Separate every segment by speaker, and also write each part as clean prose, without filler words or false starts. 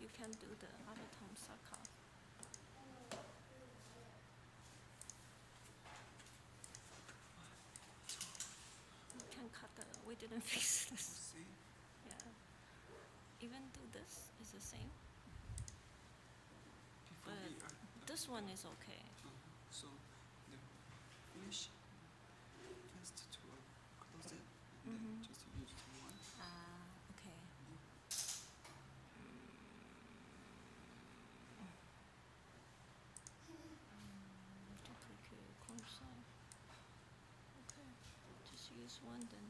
Speaker 1: you can do the Avatamsaka. You can cut the, we didn't fix this. Yeah. Even do this is the same. But this one is okay.
Speaker 2: So the finish first to close it and then just use the one.
Speaker 1: Okay. Duplicate console. Okay. Just use one then.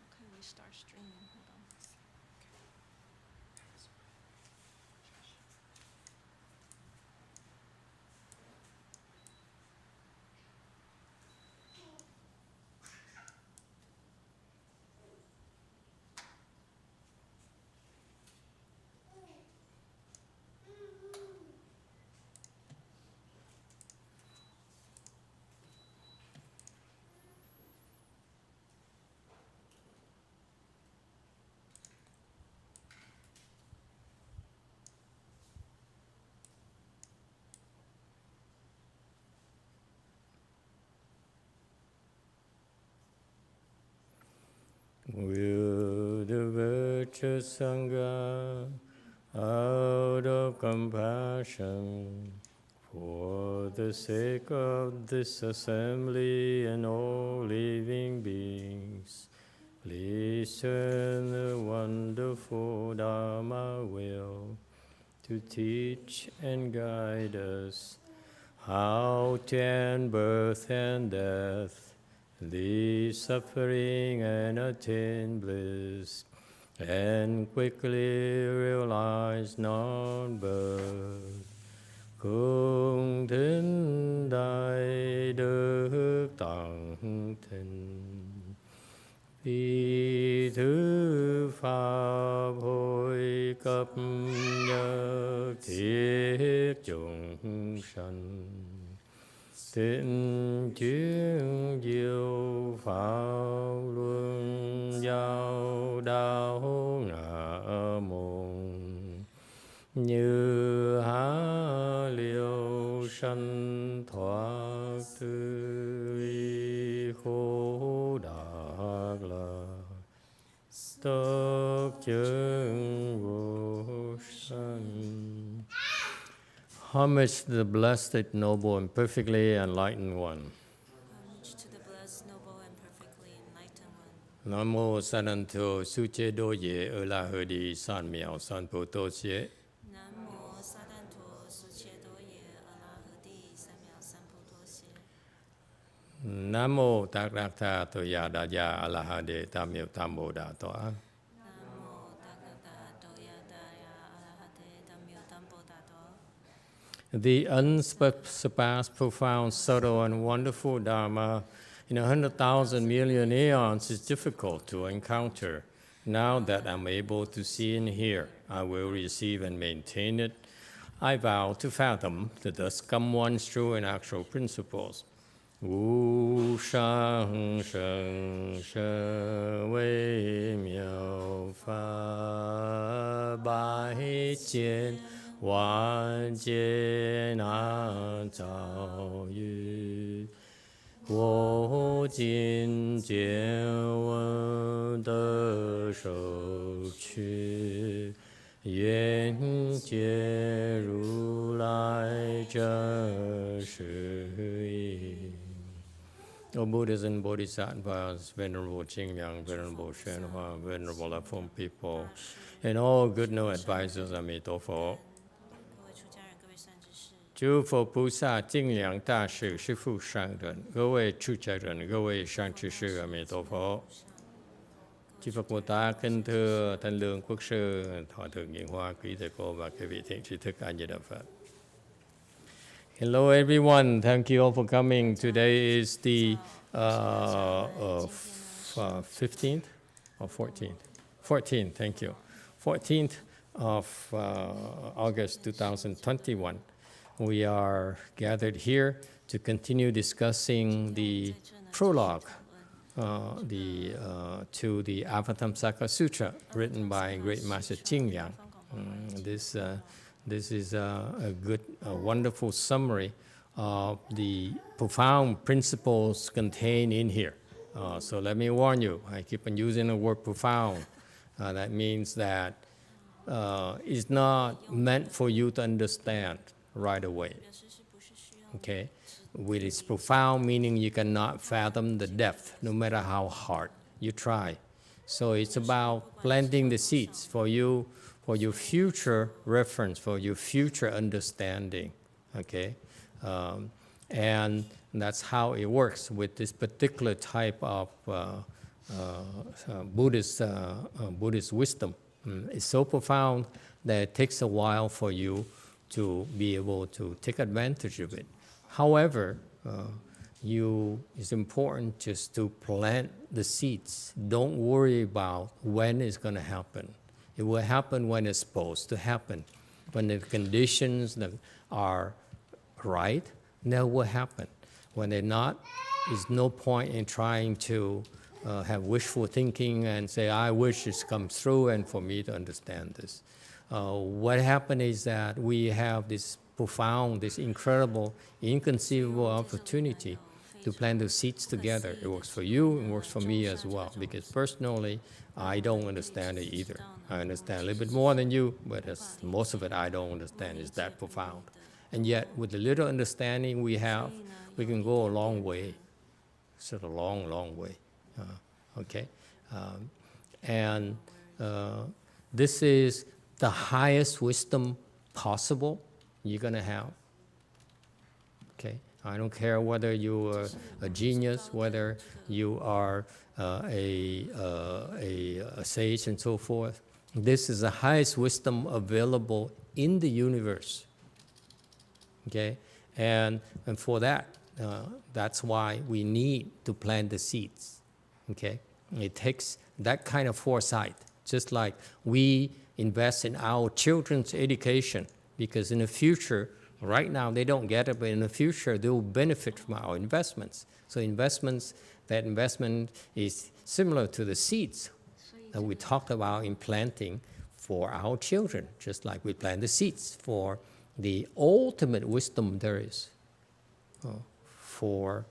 Speaker 1: Okay, we start streaming. Hold on.
Speaker 3: Will the virtuous Sangha out of compassion for the sake of this assembly and all living beings, please turn the wonderful Dharma wheel to teach and guide us how to end birth and death, leave suffering and attain bliss, and quickly realize non-birth. Cung thính đại đức tạng thịnh, vì thứ pháp hội cấp nhất thiết chúng sanh. Tịnh chuyên diệu pháp luân giao đạo ngã môn, như há liêu sanh thoát tư ly khổ đạc lạc, tất chứng vô sanh. Homage to the blessed, noble, and perfectly enlightened one.
Speaker 1: Homage to the blessed, noble, and perfectly enlightened one.
Speaker 3: Nam mô Sa Nan Tho Su Che Do Ye Ơ La Hơ Đi San Miao San Po To Xie.
Speaker 1: Nam mô Sa Nan Tho Su Che Do Ye A La Hơ Di San Miao San Po To Xie.
Speaker 3: Nam mô Tát Đắc Tha Tô Ya Đa Ya A La Ha De Tam Miao Tam Bồ Đà Toa. The unsurpassed, profound, subtle, and wonderful Dharma in 100,000 million aeons is difficult to encounter. Now that I'm able to see and hear, I will receive and maintain it. I vow to fathom the thus come one's true and actual principles. Wu shang sheng she wei miao fa bai jian wan jian nan zao yu wo jin jian wen de shou qu yuan jie ru lai zhen shi yi. O Buddhas and Bodhisattvas, Venerable Qingyang, Venerable YongHua, Venerable Lafong people, and all good no advisors, Emitofuo.
Speaker 1: 各位出家人，各位善知识，
Speaker 3: 诸佛菩萨、精良大士、师父上人，各位出家人，各位善知识，阿弥陀佛。Chư Phật Bồ Tát kính thưa Thanh Lương Quốc sư, Hòa thượng YongHua, quý thầy cô và các vị thiện tri thức A Di Đà Phật. Hello everyone, thank you all for coming. Today is the 15th or 14th? 14th, thank you. 14th of August 2021. We are gathered here to continue discussing the prologue to the Avatamsaka Sutra, written by Great Master Qingyang. This is a good, wonderful summary of the profound principles contained in here. So let me warn you, I keep on using the word profound. That means that it's not meant for you to understand right away. Okay? With its profound meaning, you cannot fathom the depth, no matter how hard you try. So it's about planting the seeds for you, for your future reference, for your future understanding. Okay? And that's how it works with this particular type of Buddhist wisdom. It's so profound that it takes a while for you to be able to take advantage of it. However, it's important just to plant the seeds. Don't worry about when it's going to happen. It will happen when it's supposed to happen. When the conditions are right, that will happen. When they're not, there's no point in trying to have wishful thinking and say, I wish this comes through and for me to understand this. What happened is that we have this profound, this incredible, inconceivable opportunity to plant the seeds together. It works for you, it works for me as well, because personally, I don't understand it either. I understand a little bit more than you, but most of it I don't understand. It's that profound. And yet, with the little understanding we have, we can go a long way. Sort of long, long way. Okay? This is the highest wisdom possible you're going to have. Okay? I don't care whether you are a genius, whether you are a sage and so forth. This is the highest wisdom available in the universe. Okay? And for that, that's why we need to plant the seeds. Okay? It takes that kind of foresight, just like we invest in our children's education, because in the future, right now they don't get it, but in the future they will benefit from our investments. So that investment is similar to the seeds that we talked about in planting for our children, just like we plant the seeds for the ultimate wisdom there is for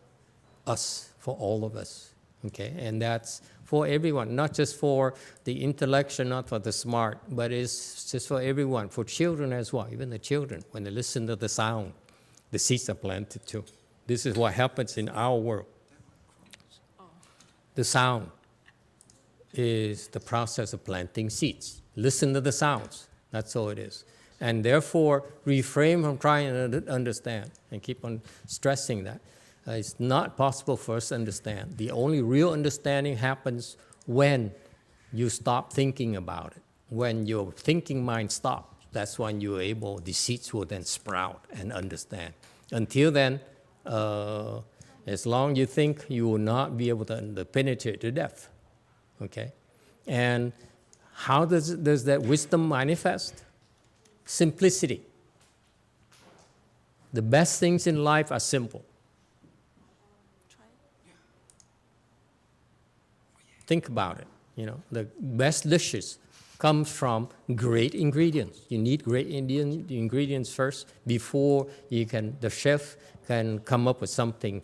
Speaker 3: us, for all of us. Okay, and that's for everyone, not just for the intellectual, not for the smart, but it's just for everyone, for children as well. Even the children, when they listen to the sound, the seeds are planted too. This is what happens in our world. The sound is the process of planting seeds. Listen to the sounds. That's all it is. And therefore, refrain from trying to understand and keep on stressing that. It's not possible for us to understand. The only real understanding happens when you stop thinking about it. When your thinking mind stops, that's when you're able, the seeds will then sprout and understand. Until then, as long as you think, you will not be able to penetrate the depth. Okay? And how does that wisdom manifest? Simplicity. The best things in life are simple. Think about it. The best dishes comes from great ingredients. You need great ingredients first before the chef can come up with something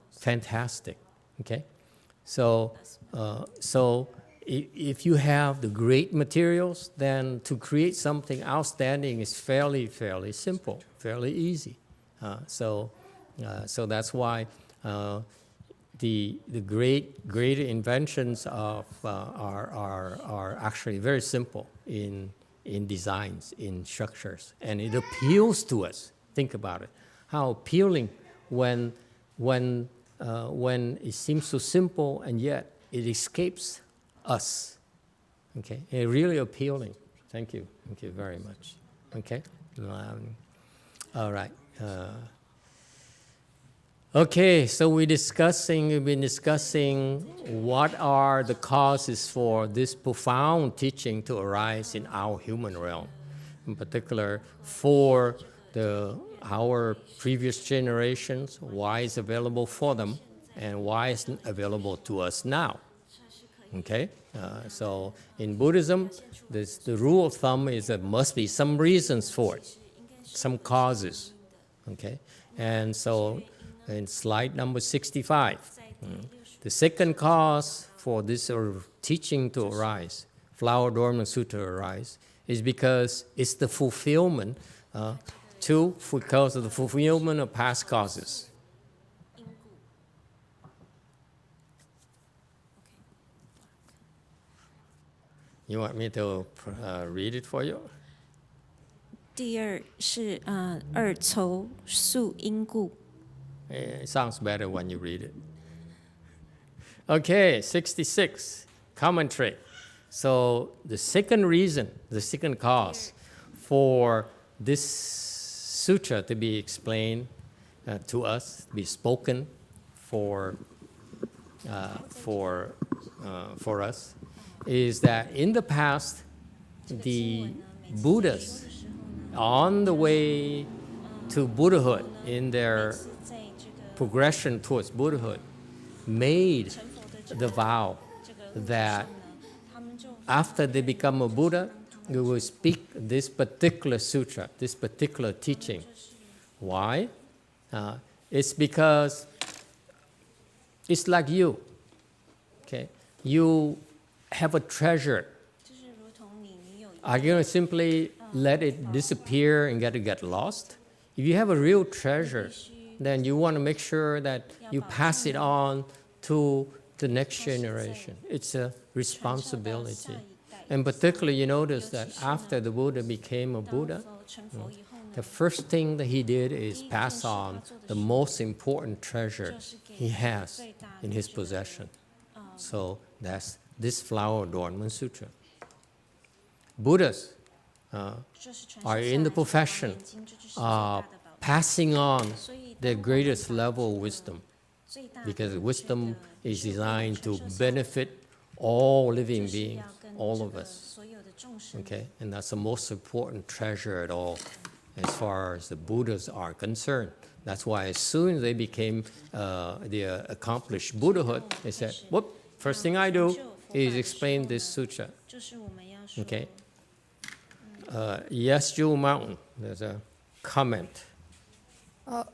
Speaker 3: fantastic. Okay, so if you have the great materials, then to create something outstanding is fairly simple, fairly easy. So that's why. The greater inventions are actually very simple in designs, in structures, and it appeals to us. Think about it, how appealing when it seems so simple and yet it escapes us. Okay, it's really appealing. Thank you very much. Okay, all right. Okay, so we've been discussing what are the causes for this profound teaching to arise in our human realm. In particular, for our previous generations, why it's available for them, and why it's available to us now. Okay, so in Buddhism, the rule of thumb is there must be some reasons for it, some causes. Okay, and so in slide number 65, the second cause for this teaching to arise, Flower Adornment Sutra arise, is because it's the fulfillment, because of the fulfillment of past causes. You want me to read it for you?
Speaker 1: 第二是二筹数因故。
Speaker 3: It sounds better when you read it. Okay, 66, commentary. So the second reason, the second cause for this sutra to be explained to us, to be spoken for us, is that in the past, the Buddhas, on the way to Buddhahood, in their progression towards Buddhahood, made the vow that after they become a Buddha, they will speak this particular sutra, this particular teaching. Why? It's because it's like you. Okay, you have a treasure. Are you going to simply let it disappear and get lost? If you have a real treasure, then you want to make sure that you pass it on to the next generation. It's a responsibility. And particularly, you notice that after the Buddha became a Buddha, the first thing that he did is pass on the most important treasure he has in his possession. So that's this Flower Adornment Sutra. Buddhas are in the profession of passing on their greatest level of wisdom, because wisdom is designed to benefit all living beings, all of us. Okay, and that's the most important treasure at all, as far as the Buddhas are concerned. That's why as soon as they became the accomplished Buddhahood, they said, "Whoop! First thing I do is explain this sutra." Okay. Yes, Jewel Mountain. There's a comment.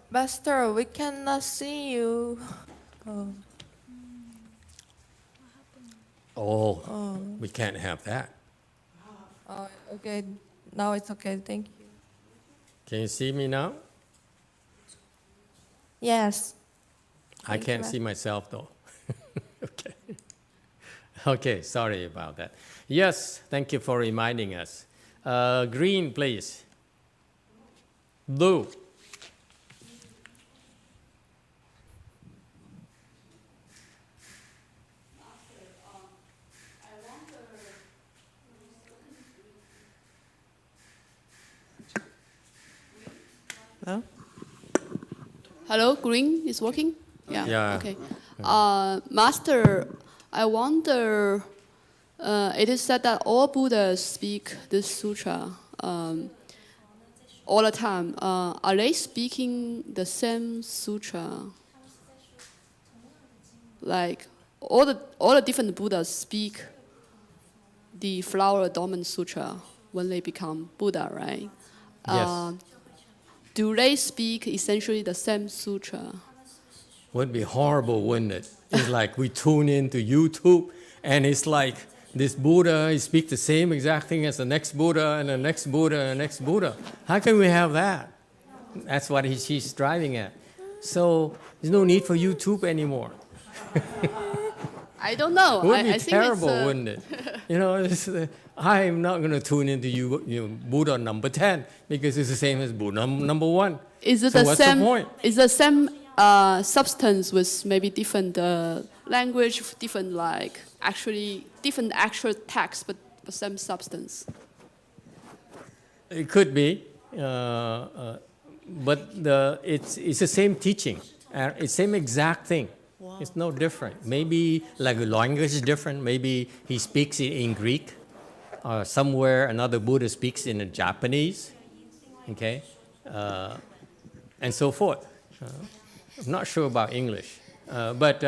Speaker 4: Master, we cannot see you.
Speaker 3: We can't have that.
Speaker 4: Okay, now it's okay. Thank you.
Speaker 3: Can you see me now?
Speaker 4: Yes.
Speaker 3: I can't see myself though. Okay. Okay, sorry about that. Yes, thank you for reminding us. Green, please. Blue.
Speaker 4: Hello?
Speaker 5: Hello, green is working?
Speaker 3: Yeah.
Speaker 5: Okay. Master, I wonder, it is said that all Buddhas speak this sutra all the time. Are they speaking the same sutra? Like all the different Buddhas speak the Flower Adornment Sutra when they become Buddha, right?
Speaker 3: Yes.
Speaker 5: Do they speak essentially the same sutra?
Speaker 3: Would be horrible, wouldn't it? It's like we tune into YouTube and it's like this Buddha, he speaks the same exact thing as the next Buddha and the next Buddha and the next Buddha. How can we have that? That's what she's striving at. So there's no need for YouTube anymore.
Speaker 5: I don't know.
Speaker 3: It would be
Speaker 5: I think
Speaker 3: terrible,
Speaker 5: it's,
Speaker 3: wouldn't it? You know, I'm not going to tune into Buddha number 10 because it's the same as Buddha number 1.
Speaker 5: Is it
Speaker 3: So
Speaker 5: the
Speaker 3: what's the
Speaker 5: same?
Speaker 3: point?
Speaker 5: Is the same substance with maybe different language, different different actual text, but the same substance?
Speaker 3: It could be, but it's the same teaching. It's the same exact thing. Wow. It's no different. Maybe like the language is different. Maybe he speaks it in Greek. Somewhere another Buddha speaks in Japanese. Okay, and so forth. I'm not sure about English. But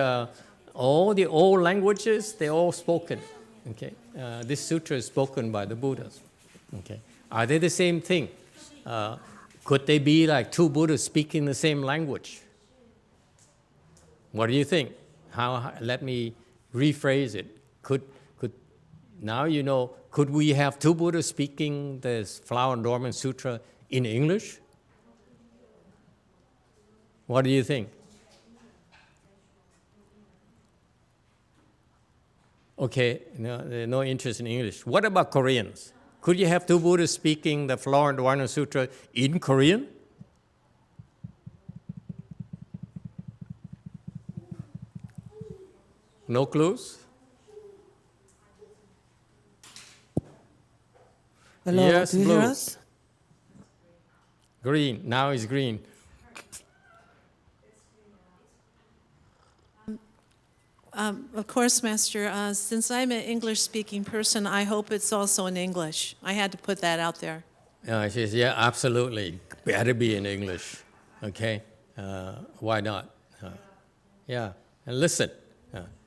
Speaker 3: all the old languages, they're all spoken. Okay, this sutra is spoken by the Buddhas. Okay, are they the same thing? Could they be like two Buddhas speaking the same language? What do you think? Let me rephrase it. Could now you know? Could we have two Buddhas speaking the Flower and Dormant Sutra in English? What do you think? Okay, no interest in English. What about Koreans? Could you have two Buddhas speaking the Flower and Dormant Sutra in Korean? No clues?
Speaker 6: Hello,
Speaker 3: Yes,
Speaker 6: do you hear
Speaker 3: blue.
Speaker 6: us?
Speaker 3: Green, now it's green.
Speaker 7: Of course, Master, since I'm an English-speaking person, I hope it's also in English. I had to put that out there.
Speaker 3: She says, yeah, absolutely. Better be in English. Okay? Why not? Yeah. And listen,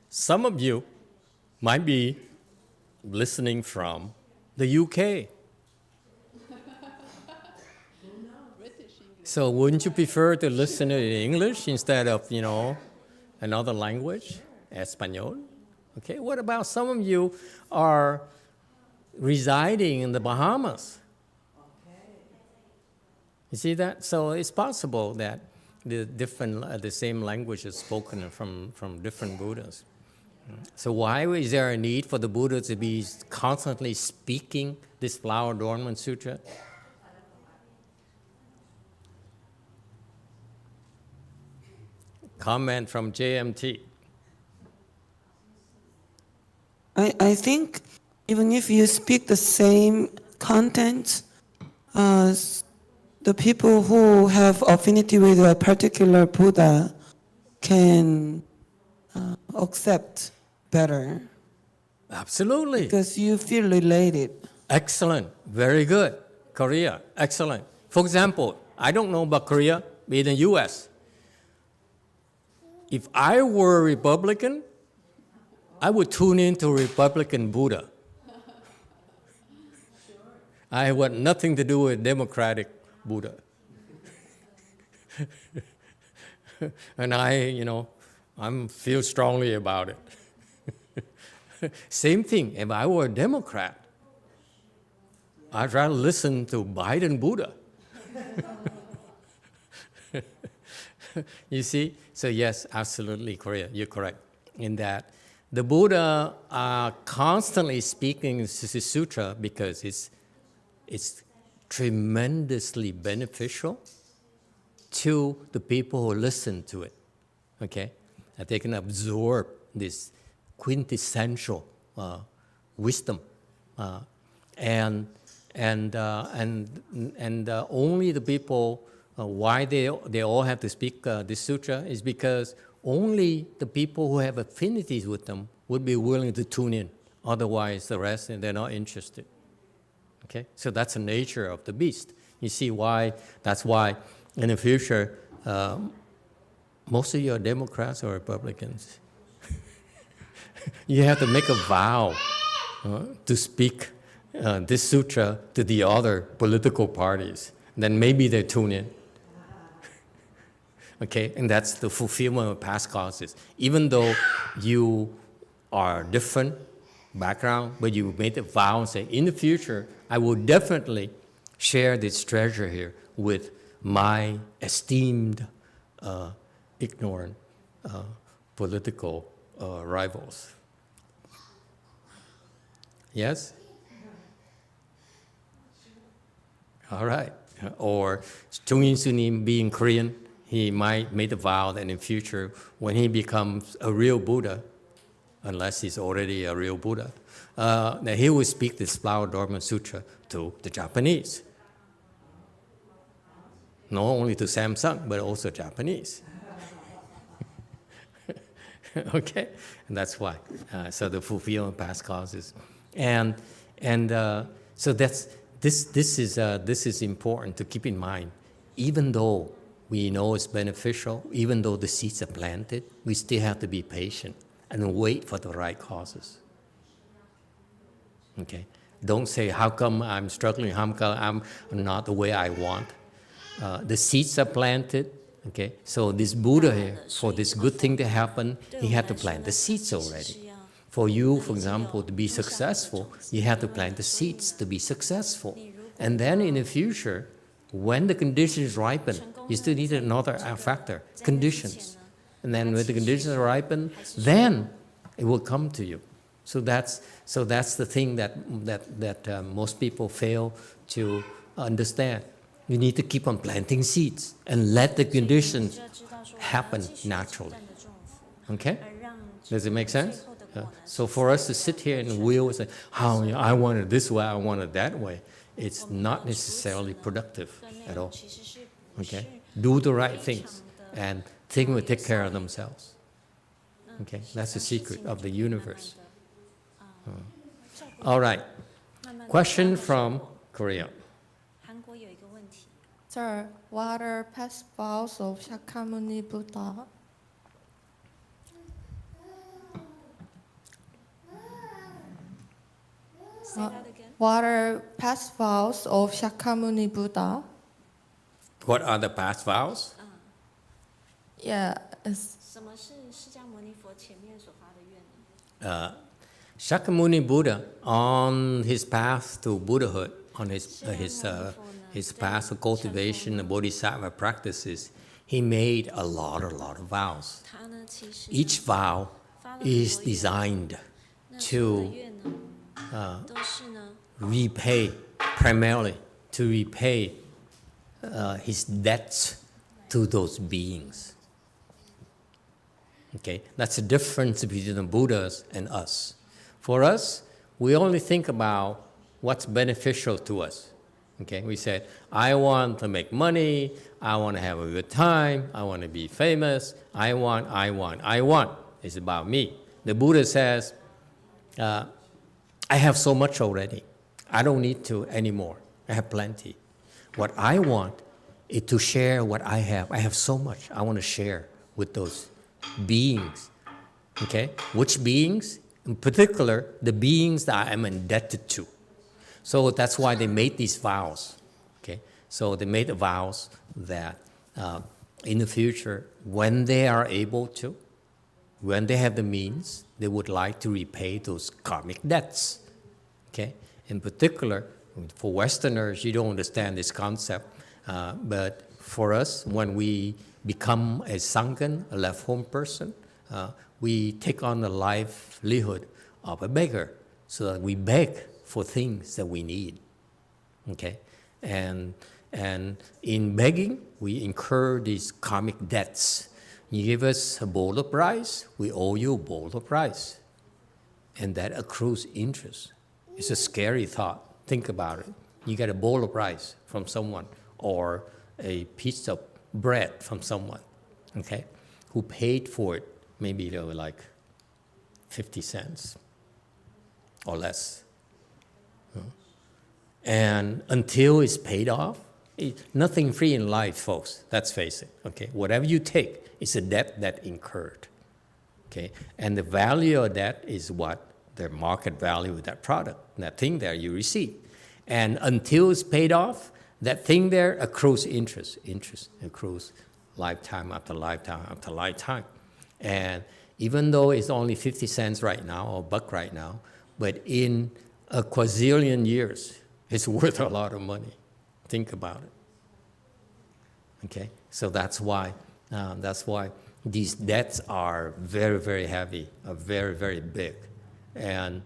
Speaker 3: some of you might be listening from the UK. So wouldn't you prefer to listen in English instead of, another language? Espanol? Okay, what about some of you are residing in the Bahamas? You see that? So it's possible that the same language is spoken from different Buddhas. So why is there a need for the Buddha to be constantly speaking this Flower Dormant Sutra? Comment from JMT.
Speaker 6: I think even if you speak the same content, the people who have affinity with a particular Buddha can accept better.
Speaker 3: Absolutely.
Speaker 6: Because you feel related.
Speaker 3: Excellent. Very good. Korea. Excellent. For example, I don't know about Korea, but in the US, if I were a Republican, I would tune into Republican Buddha. I want nothing to do with Democratic Buddha. And I feel strongly about it. Same thing, if I were a Democrat, I'd rather listen to Biden Buddha. You see? So yes, absolutely, Korea, you're correct in that. The Buddha are constantly speaking this sutra because it's tremendously beneficial to the people who listen to it. Okay, that they can absorb this quintessential wisdom, and only the people. Why they all have to speak this sutra is because only the people who have affinities with them would be willing to tune in. Otherwise, the rest, they're not interested. Okay? So that's the nature of the beast. You see why, that's why in the future, most of you are Democrats or Republicans. You have to make a vow to speak this sutra to the other political parties. Then maybe they tune in. Okay, and that's the fulfillment of past causes. Even though you are different background, but you made a vow and say, in the future, I will definitely share this treasure here with my esteemed, ignorant political rivals. Yes? All right. Or Chung In Sunim being Korean, he might make a vow that in future, when he becomes a real Buddha, unless he's already a real Buddha, that he will speak this Flower Dormant Sutra to the Japanese. Not only to Samsung, but also Japanese. Okay? And that's why. So the fulfillment of past causes. So that's, this is important to keep in mind. Even though We know it's beneficial. Even though the seeds are planted, we still have to be patient and wait for the right causes. Okay? Don't say, how come I'm struggling? How come I'm not the way I want? The seeds are planted. Okay? So this Buddha here, for this good thing to happen, he had to plant the seeds already. For you, for example, to be successful, you have to plant the seeds to be successful. And then in the future, when the conditions ripen, you still need another factor, conditions. And then when the conditions ripen, then it will come to you. So that's the thing that most people fail to understand. You need to keep on planting seeds and let the conditions happen naturally. Okay? Does it make sense? So for us to sit here and will and say, "Oh, I want it this way, I want it that way," it's not necessarily productive at all. Okay? Do the right things, and things will take care of themselves. Okay? That's the secret of the universe. All right. Question from Korea.
Speaker 4: Sir, what are past vows of Shakyamuni Buddha?
Speaker 1: Say that again.
Speaker 4: What are past vows of Shakyamuni Buddha?
Speaker 3: What are the past vows?
Speaker 4: Yeah, it's
Speaker 1: 什么是释迦牟尼佛前面所发的愿呢？
Speaker 3: Shakyamuni Buddha, on his path to Buddhahood, on his path of cultivation and bodhisattva practices, he made a lot of vows.
Speaker 1: 他呢，其实
Speaker 3: Each vow
Speaker 1: 发了很
Speaker 3: is
Speaker 1: 多愿，
Speaker 3: designed
Speaker 1: 那所有
Speaker 3: to
Speaker 1: 的愿呢，都是呢
Speaker 3: repay, primarily to repay his debts to those beings. Okay, that's the difference between the Buddhas and us. For us, we only think about what's beneficial to us. Okay, we said, I want to make money, I want to have a good time, I want to be famous, I want. It's about me. The Buddha says, I have so much already. I don't need to anymore. I have plenty. What I want is to share what I have. I have so much. I want to share with those beings. Okay? Which beings? In particular, the beings that I am indebted to. So that's why they made these vows. Okay? So they made the vows that in the future, when they are able to, when they have the means, they would like to repay those karmic debts. Okay? In particular, for Westerners, you don't understand this concept, but for us, when we become a Sangha, a left-home person, we take on the livelihood of a beggar, so that we beg for things that we need. Okay? And in begging, we incur these karmic debts. You give us a bowl of rice, we owe you a bowl of rice. And that accrues interest. It's a scary thought. Think about it. You get a bowl of rice from someone or a piece of bread from someone, okay, who paid for it. Maybe they were like 50 cents or less. And until it's paid off, nothing free in life, folks. Let's face it. Okay, whatever you take is a debt that incurred. Okay, and the value of that is what the market value of that product, that thing there you receive. And until it's paid off, that thing there accrues interest. Interest accrues lifetime after lifetime after lifetime. And even though it's only 50 cents right now or $1 right now, but in a quadrillion years, it's worth a lot of money. Think about it. Okay, so that's why these debts are very, very heavy, are very, very big, and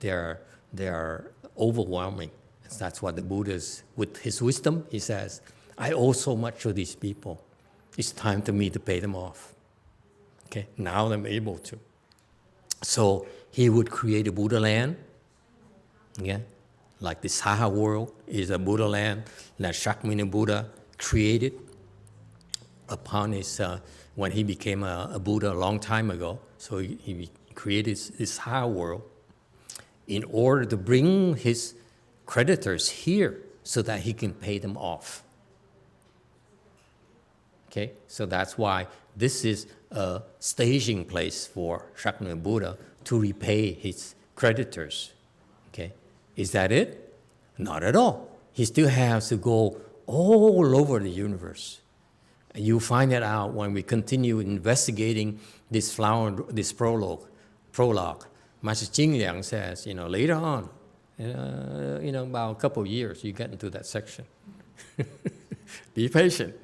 Speaker 3: they're overwhelming. That's what the Buddha's, with his wisdom, he says, I owe so much to these people. It's time for me to pay them off. Okay, now I'm able to. So he would create a Buddha land. Yeah, like the Saha world is a Buddha land that Shakyamuni Buddha created upon his, when he became a Buddha a long time ago. So he created this Saha world in order to bring his creditors here so that he can pay them off. Okay, so that's why this is a staging place for Shakyamuni Buddha to repay his creditors. Okay, is that it? Not at all. He still has to go all over the universe. You find it out when we continue investigating this prologue. Master Jing Liang says, later on, about a couple of years, you get into that section. Be patient.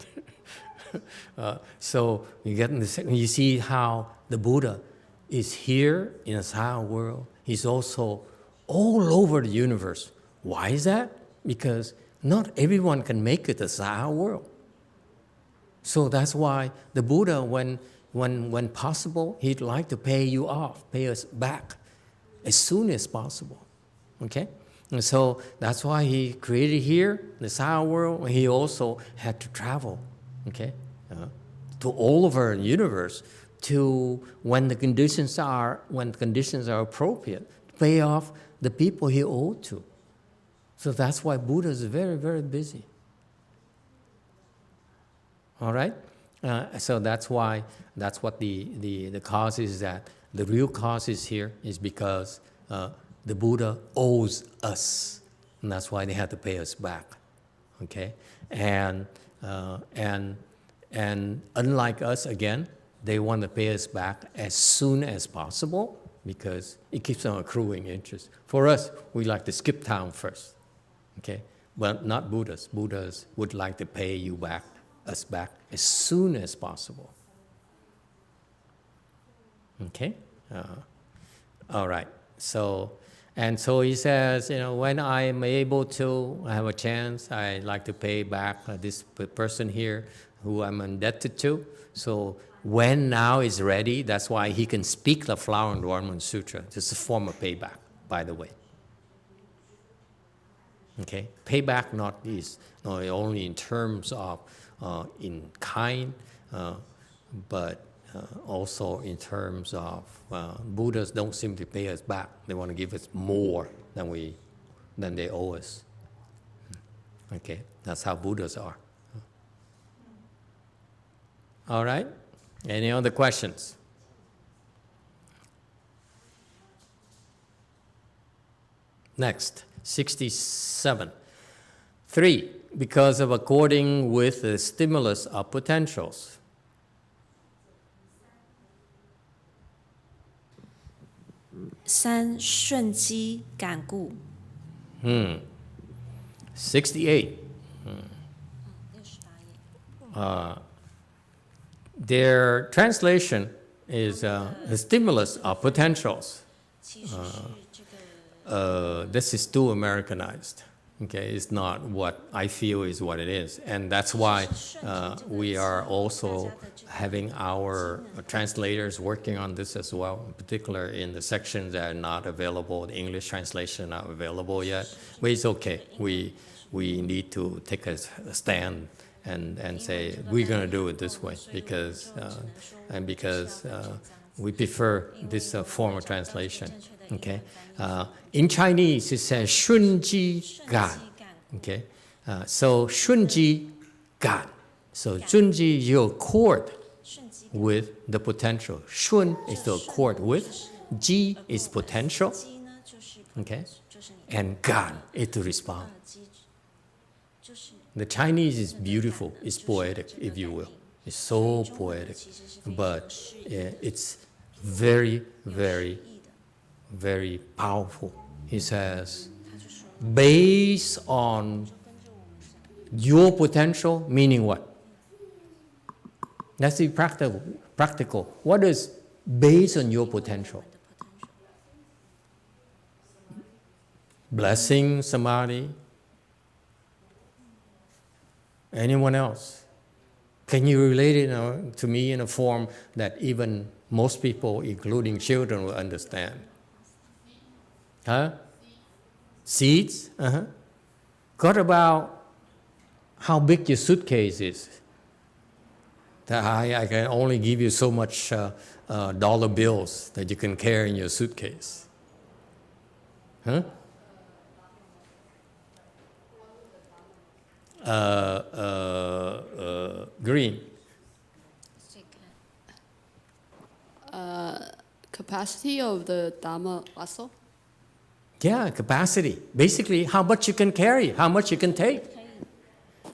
Speaker 3: So you get in the section, you see how the Buddha is here in the Sahara world. He's also all over the universe. Why is that? Because not everyone can make it to the Sahara world. So that's why the Buddha, when possible, he'd like to pay you off, pay us back as soon as possible. Okay? And so that's why he created here, the Sahara world. He also had to travel, okay, to all over the universe to when the conditions are appropriate, to pay off the people he owed to. So that's why Buddha is very, very busy. All right? So that's what the cause is, that the real cause is here is because the Buddha owes us. And that's why they have to pay us back. Okay? And unlike us, again, they want to pay us back as soon as possible because it keeps on accruing interest. For us, we like to skip town first. Okay? But not Buddhas. Buddhas would like to pay you back, us back, as soon as possible. Okay? All right. So he says, when I am able to, I have a chance, I like to pay back this person here who I'm indebted to. So when now is ready, that's why he can speak the Flower and Dharma Sutra. This is a form of payback, by the way. Okay? Payback not only in terms of in kind, but also in terms of Buddhas don't simply pay us back. They want to give us more than they owe us. Okay, that's how Buddhas are. All right. Any other questions? Next, 67. 3. Because of according with the stimulus of potentials.
Speaker 1: 3. 顺机感故。
Speaker 3: 68. Their translation is the stimulus of potentials. This is too Americanized. Okay, it's not what I feel is what it is. And that's why we are also having our translators working on this as well, in particular in the sections that are not available, the English translation not available yet. But it's okay. We need to take a stand and say, we're going to do it this way because we prefer this form of translation. Okay, in Chinese it says 顺机感. Okay, so 顺机感. So 顺机 you accord with the potential. 顺 is to accord with. 机 is potential. Okay, and 感 is to respond. The Chinese is beautiful. It's poetic, if you will. It's so poetic, but it's very, very, very powerful. He says, based on your potential, meaning what? Let's be practical. What is based on your potential? Blessing somebody? Anyone else? Can you relate it to me in a form that even most people, including children, will understand? Huh? Seeds? Uh-huh. What about how big your suitcase is? That I can only give you so much dollar bills that you can carry in your suitcase. Huh? Green.
Speaker 5: Capacity of the Dharma vessel?
Speaker 3: Yeah, capacity. Basically, how much you can carry, how much you can take.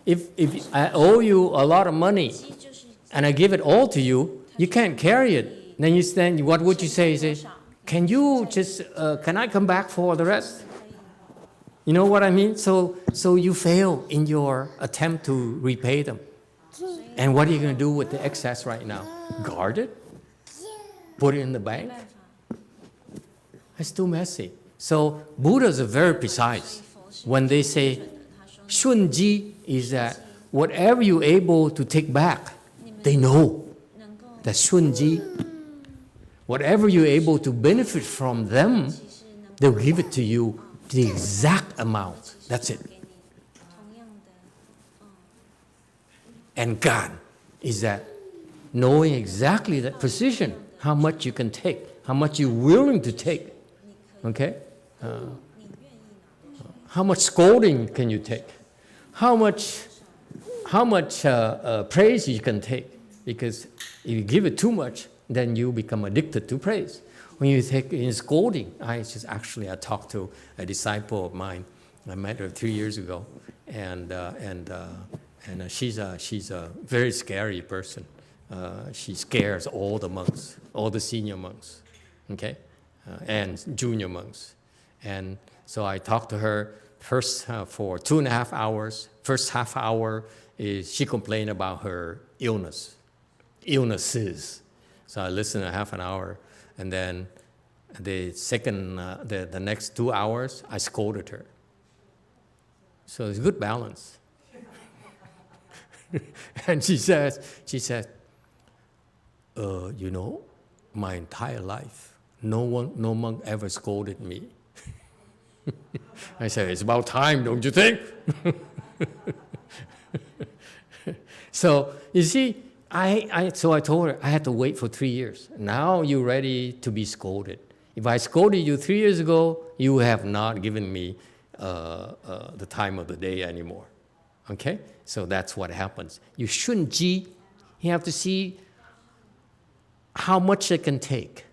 Speaker 3: If I owe you a lot of money and I give it all to you, you can't carry it. Then what would you say? You say, can you just, can I come back for the rest? You know what I mean? So you fail in your attempt to repay them. And what are you going to do with the excess right now? Guard it? Put it in the bank? It's too messy. So Buddhas are very precise. When they say, Shunji is that whatever you're able to take back, they know that Shunji, whatever you're able to benefit from them, they'll give it to you the exact amount. That's it. And God is that knowing exactly that precision, how much you can take, how much you're willing to take. Okay? How much scolding can you take? How much praise you can take? Because if you give it too much, then you become addicted to praise. When you take in scolding, I talked to a disciple of mine. I met her 3 years ago, and she's a very scary person. She scares all the monks, all the senior monks, okay, and junior monks. And so I talked to her first for 2.5 hours. First half hour is she complained about her illnesses. So I listened a half an hour, and then the next 2 hours I scolded her. So it's a good balance. And she said, you know, my entire life, no monk ever scolded me. I said, it's about time, don't you think? So you see, so I told her I had to wait for 3 years. Now you're ready to be scolded. If I scolded you 3 years ago, you have not given me the time of the day anymore. Okay? So that's what happens. You shouldn't you have to see how much it can take.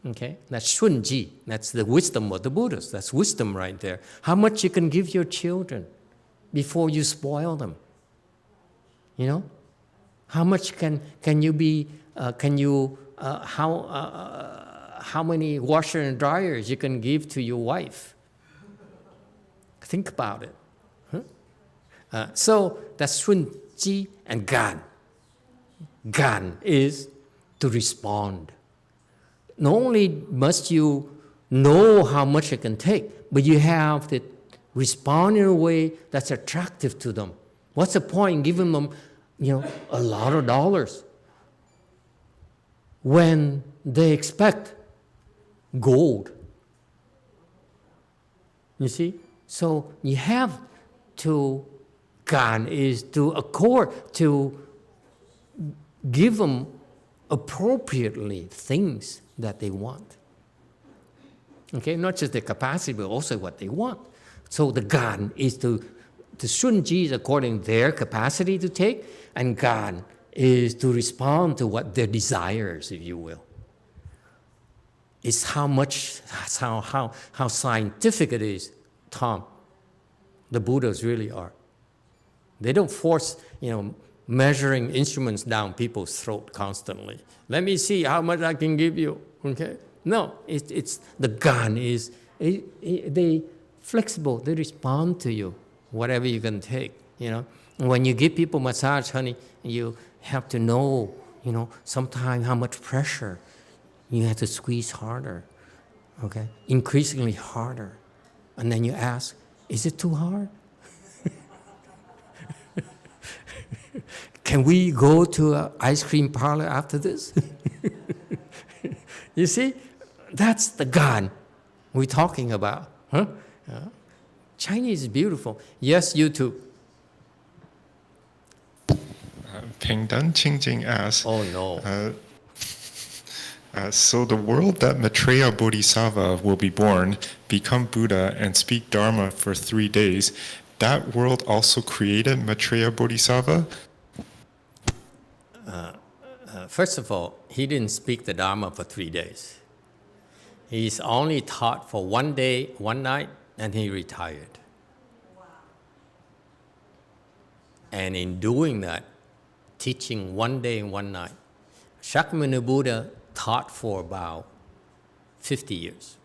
Speaker 3: Okay? That's shunji. That's the wisdom of the Buddhas. That's wisdom right there. How much you can give your children before you spoil them. You know? How much can you be, how many washer and dryers you can give to your wife? Think about it. Huh? So that's shunji and gan. Gan is to respond. Not only must you know how much it can take, but you have to respond in a way that's attractive to them. What's the point in giving them, a lot of dollars when they expect gold? You see? So you have to, gan is to accord, to give them appropriately things that they want. Okay, not just their capacity, but also what they want. So the gan is the shunji is according to their capacity to take, and gan is to respond to what their desires, if you will. It's how scientific it is, Tom. The Buddhas really are. They don't force, measuring instruments down people's throat constantly. Let me see how much I can give you. Okay? No, it's the gan is they flexible. They respond to you, whatever you can take. When you give people massage, honey, you have to know, sometimes how much pressure you have to squeeze harder. Okay, increasingly harder, and then you ask, is it too hard? Can we go to an ice cream parlor after this? You see, that's the gan we're talking about. Huh? Chinese is beautiful. Yes, you too.
Speaker 8: Ping Dan Qingjing asks,
Speaker 3: oh no.
Speaker 8: So the world that Maitreya Bodhisattva will be born, become Buddha, and speak Dharma for 3 days, that world also created Maitreya Bodhisattva?
Speaker 3: first of all, he didn't speak the Dharma for 3 days. He's only taught for 1 day, 1 night, and he retired. And in doing that, teaching 1 day and 1 night, Shakyamuni Buddha taught for about 50 years,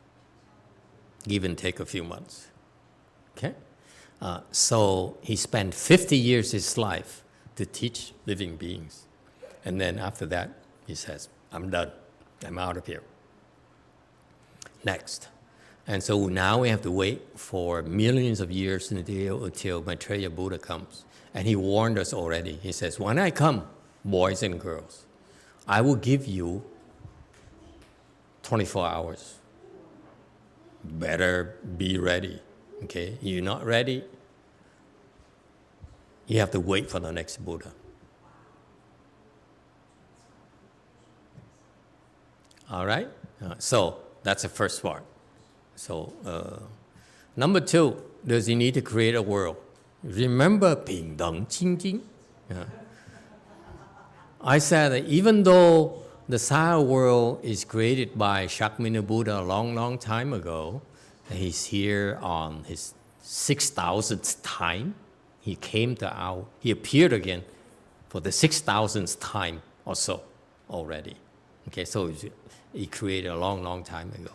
Speaker 3: give and take a few months. Okay? So he spent 50 years of his life to teach living beings. And then after that, he says, I'm done. I'm out of here. Next. And so now we have to wait for millions of years until Maitreya Buddha comes. And he warned us already. He says, when I come, boys and girls, I will give you 24 hours. Better be ready. Okay? You're not ready, you have to wait for the next Buddha. All right? So that's the first part. So number 2, does he need to create a world? Remember Ping Deng Qing Jing? I said that even though the Saya world is created by Shakyamuni Buddha a long, long time ago, he's here on his 6,000th time. He appeared again for the 6,000th time or so already. Okay, so he created a long, long time ago.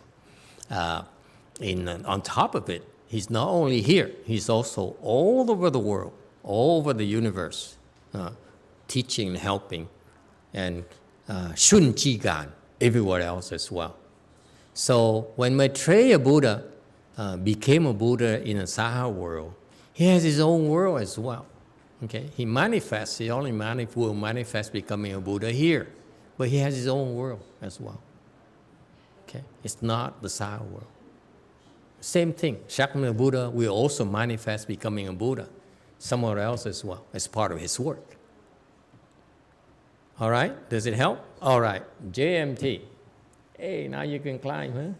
Speaker 3: On top of it, he's not only here, he's also all over the world, all over the universe, teaching and helping, and Shun Ji Gan everywhere else as well. So when Maitreya Buddha became a Buddha in the Saha world, he has his own world as well. Okay, he only will manifest becoming a Buddha here, but he has his own world as well. Okay, it's not the Saha world. Same thing, Shakyamuni Buddha will also manifest becoming a Buddha somewhere else as well, as part of his work. All right, does it help? All right, JMT. Hey, now you can climb, huh?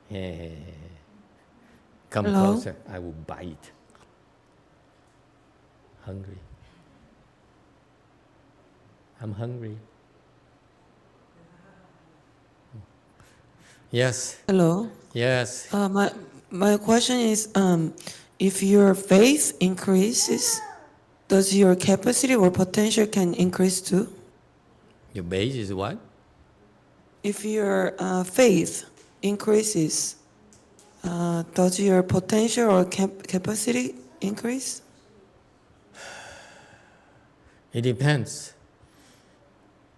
Speaker 3: Yeah. Come
Speaker 6: Hello?
Speaker 3: closer, I will bite. Hungry. I'm hungry. Yes.
Speaker 6: Hello.
Speaker 3: Yes.
Speaker 6: My question is, if your faith increases, does your capacity or potential can increase too?
Speaker 3: Your base is what?
Speaker 6: If your faith increases, does your potential or capacity increase?
Speaker 3: It depends.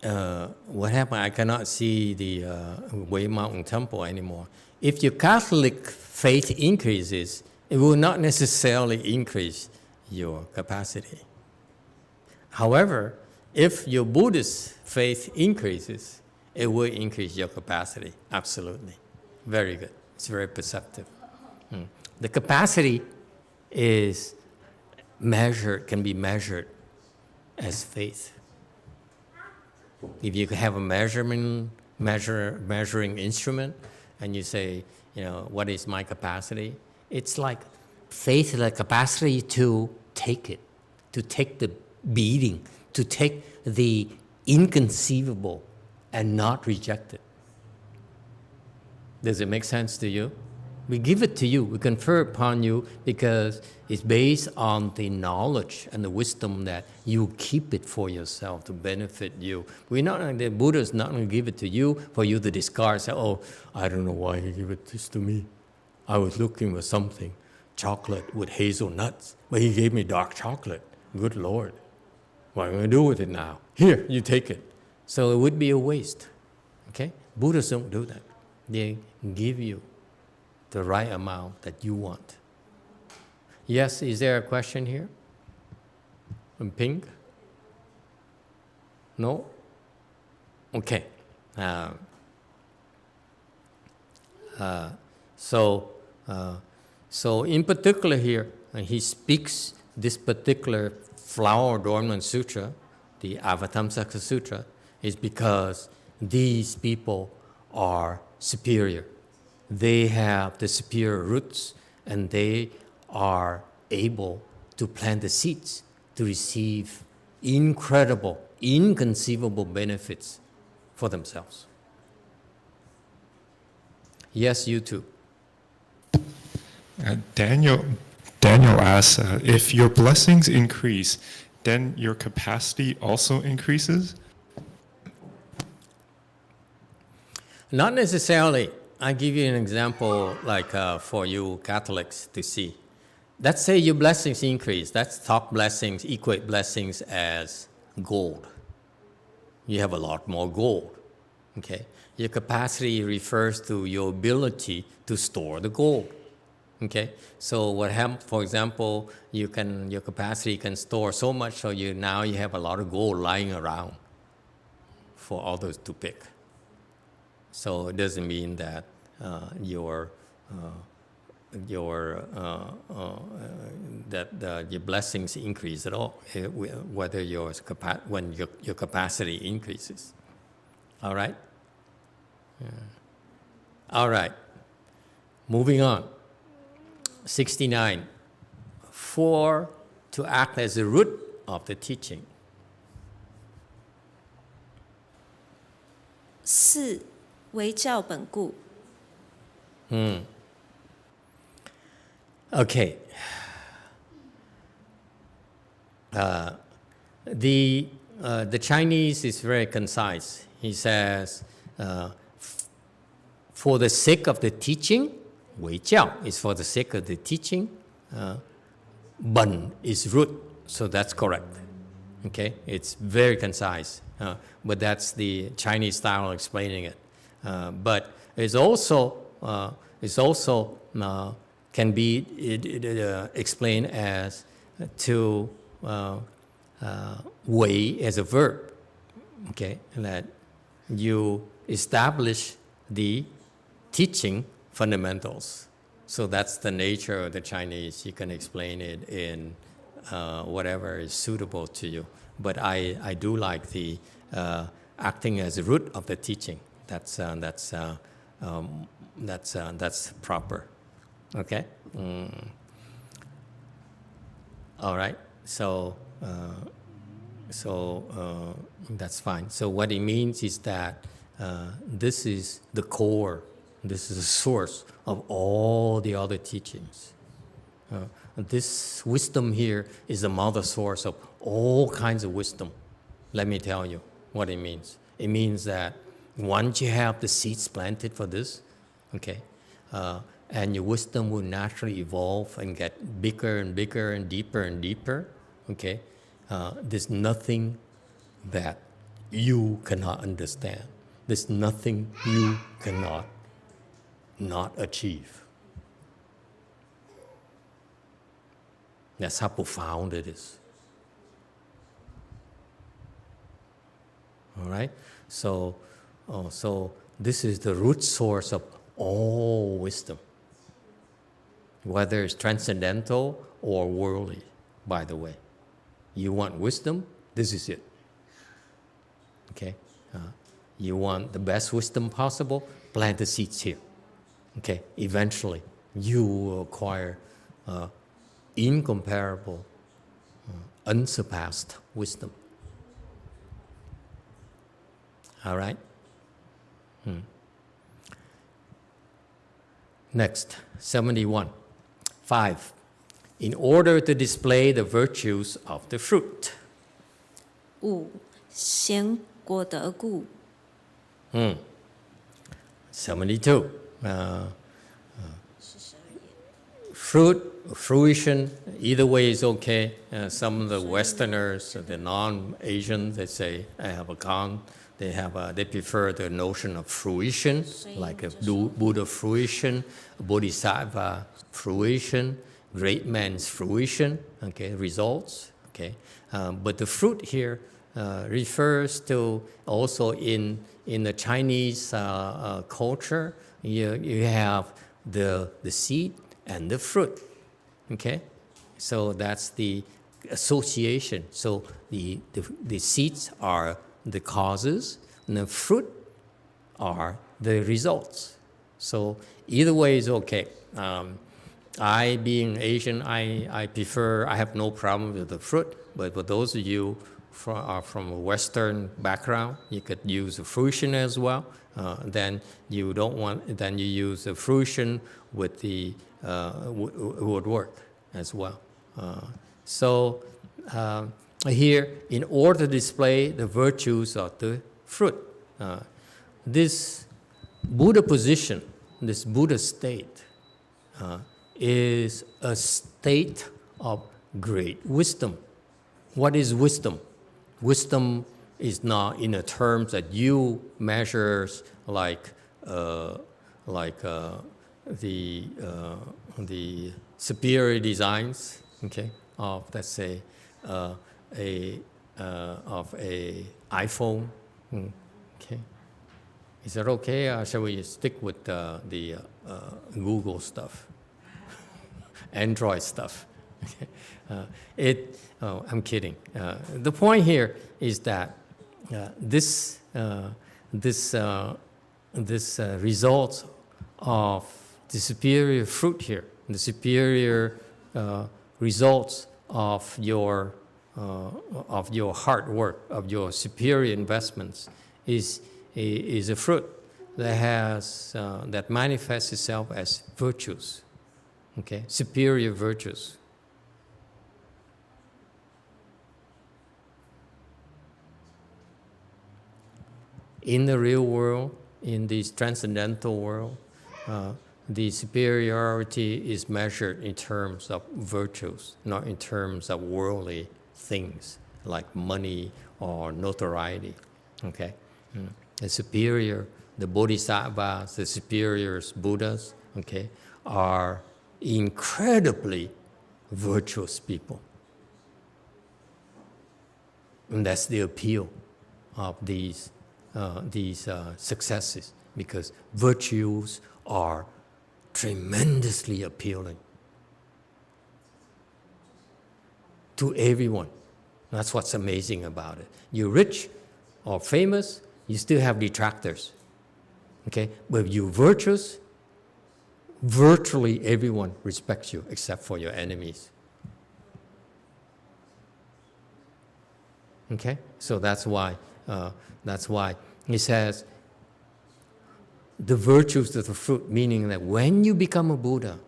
Speaker 3: What happened? I cannot see the Wei Mountain Temple anymore. If your Catholic faith increases, it will not necessarily increase your capacity. However, if your Buddhist faith increases, it will increase your capacity. Absolutely. Very good. It's very perceptive. The capacity is can be measured as faith. If you have a measuring instrument and you say, what is my capacity? It's like faith is the capacity to take it, to take the beating, to take the inconceivable and not reject it. Does it make sense to you? We give it to you, we confer upon you because it's based on the knowledge and the wisdom that you keep it for yourself to benefit you. The Buddha is not going to give it to you for you to discard. Say, oh, I don't know why he gave this to me. I was looking for something, chocolate with hazelnuts, but he gave me dark chocolate. Good Lord, what am I going to do with it now? Here, you take it. So it would be a waste. Okay? Buddhists don't do that. They give you the right amount that you want. Yes, is there a question here? In pink? No? Okay. So in particular here, he speaks this particular flower adornment sutra, the Avatamsaka Sutra, is because these people are superior. They have the superior roots and they are able to plant the seeds to receive incredible inconceivable benefits for themselves. Yes, you too.
Speaker 8: Daniel asks, if your blessings increase, then your capacity also increases?
Speaker 3: Not necessarily. I give you an example, like for you Catholics to see. Let's say your blessings increase. Let's talk blessings, equate blessings as gold. You have a lot more gold. Okay? Your capacity refers to your ability to store the gold. Okay? So what happens, for example, your capacity can store so much so now you have a lot of gold lying around for others to pick. So it doesn't mean that your blessings increase at all, whether when your capacity increases. All right? Yeah. All right. Moving on. 69. 4, to act as the root of the teaching.
Speaker 1: 4. 为教本故.
Speaker 3: Okay. The Chinese is very concise. He says, for the sake of the teaching, 为教 is for the sake of the teaching, 本 is root, so that's correct. Okay, it's very concise, but that's the Chinese style of explaining it. But it's also can be explained as to 为 as a verb. Okay, that you establish the teaching fundamentals. So that's the nature of the Chinese. You can explain it in whatever is suitable to you. But I do like the acting as the root of the teaching. That's proper. Okay. All right. So that's fine. So what it means is that this is the core. This is the source of all the other teachings. This wisdom here is the mother source of all kinds of wisdom. Let me tell you what it means. It means that once you have the seeds planted for this, okay, and your wisdom will naturally evolve and get bigger and bigger and deeper, okay, there's nothing that you cannot understand. There's nothing you cannot not achieve. That's how profound it is. All right? So this is the root source of all wisdom, whether it's transcendental or worldly, by the way. You want wisdom? This is it. Okay? You want the best wisdom possible? Plant the seeds here. Okay? Eventually, you will acquire incomparable, unsurpassed wisdom. All right? Next, 71. 5. In order to display the virtues of the fruit.
Speaker 1: 5. 显果德故.
Speaker 3: 72. Fruition, either way is okay. Some of the Westerners, the non-Asians, they say, they prefer the notion of fruition, like a Buddha fruition, Bodhisattva fruition, great man's fruition, okay, results, okay. But the fruit here refers to also in the Chinese culture, you have the seed and the fruit, okay? So that's the association. So the seeds are the causes, and the fruit are the results. So either way is okay. I, being Asian, I prefer, I have no problem with the fruit, but for those of you from a Western background, you could use a fruition as well. Then you don't want. Then you use the fruition with the woodwork as well. So here, in order to display the virtues of the fruit, this Buddha position, this Buddha state, is a state of great wisdom. What is wisdom? Wisdom is not in the terms that you measures like the superior designs, okay, of let's say of a iPhone, okay. Is that okay? Or shall we stick with the Google stuff, Android stuff? Okay. I'm kidding. The point here is that this results of the superior fruit here, the superior results of your hard work, of your superior investments, is a fruit that has that manifests itself as virtues, okay, superior virtues. In the real world, in this transcendental world, the superiority is measured in terms of virtues, not in terms of worldly things like money or notoriety. Okay, the superior, the bodhisattvas, the superior Buddhas, okay, are incredibly virtuous people, and that's the appeal of these successes, because virtues are tremendously appealing to everyone. That's what's amazing about it. You're rich or famous, you still have detractors. Okay? But if you're virtuous, virtually everyone respects you except for your enemies. Okay? So that's why he says the virtues of the fruit, meaning that when you become a Buddha,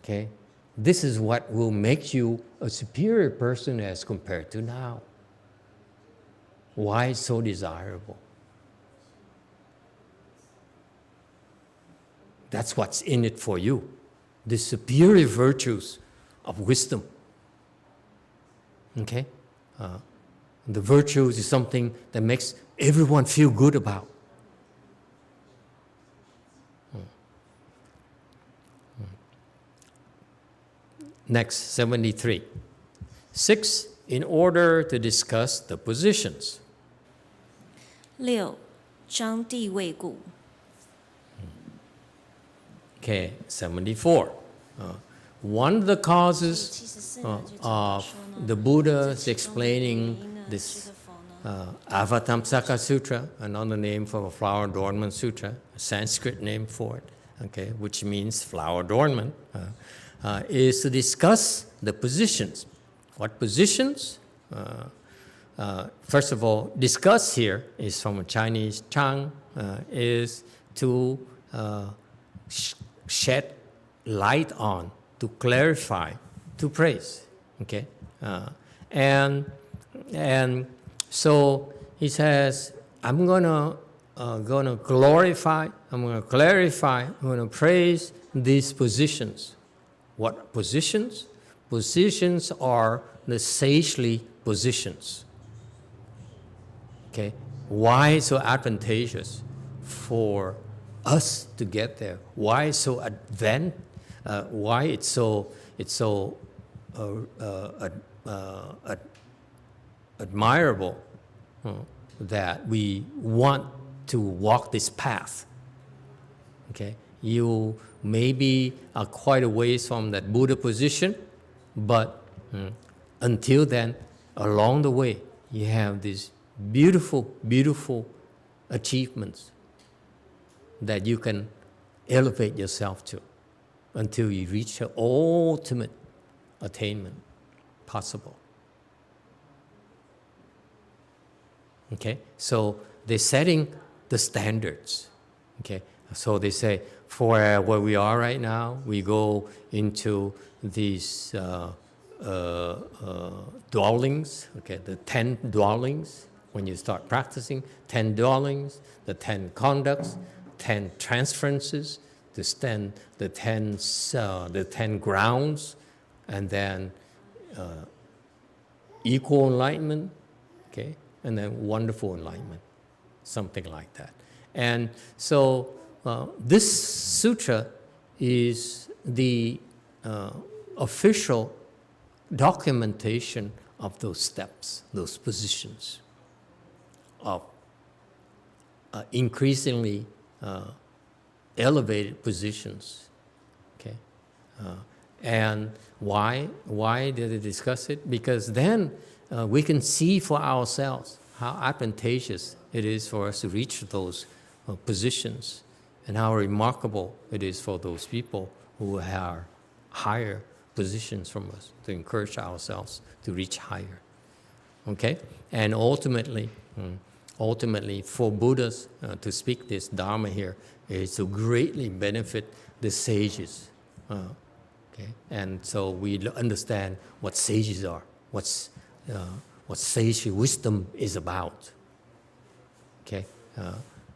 Speaker 3: okay, this is what will make you a superior person as compared to now. Why it's so desirable? That's what's in it for you. The superior virtues of wisdom. Okay? The virtues is something that makes everyone feel good about. Next, 73. 6, in order to discuss the positions.
Speaker 1: 6. 张地位故.
Speaker 3: Okay, 74. One of the causes of the Buddha's explaining this Avatamsaka Sutra, another name for a flower adornment sutra, a Sanskrit name for it, okay, which means flower adornment, is to discuss the positions. What positions? First of all, discuss here is from a Chinese chang, is to shed light on, to clarify, to praise. Okay, and so he says, I'm gonna glorify, I'm gonna clarify, I'm gonna praise these positions. What positions? Positions are the sagely positions. Okay, why so advantageous for us to get there? Why so why it's so admirable that we want to walk this path. Okay, you maybe are quite a ways from that Buddha position, but until then, along the way, you have these beautiful, beautiful achievements that you can elevate yourself to until you reach the ultimate attainment possible. Okay, so they're setting the standards. Okay, so they say for where we are right now, we go into these dwellings. Okay, the 10 dwellings. When you start practicing, 10 dwellings, the 10 conducts, 10 transferences, the 10 grounds, and then equal enlightenment, okay, and then wonderful enlightenment, something like that. And so this sutra is the official documentation of those steps, those positions of increasingly elevated positions. Okay, and why did they discuss it? Because then we can see for ourselves how advantageous it is for us to reach those positions, and how remarkable it is for those people who have higher positions from us to encourage ourselves to reach higher. Okay, and ultimately, for Buddhas to speak this Dharma here is to greatly benefit the sages. Okay, and so we understand what sages are, what sage wisdom is about. Okay,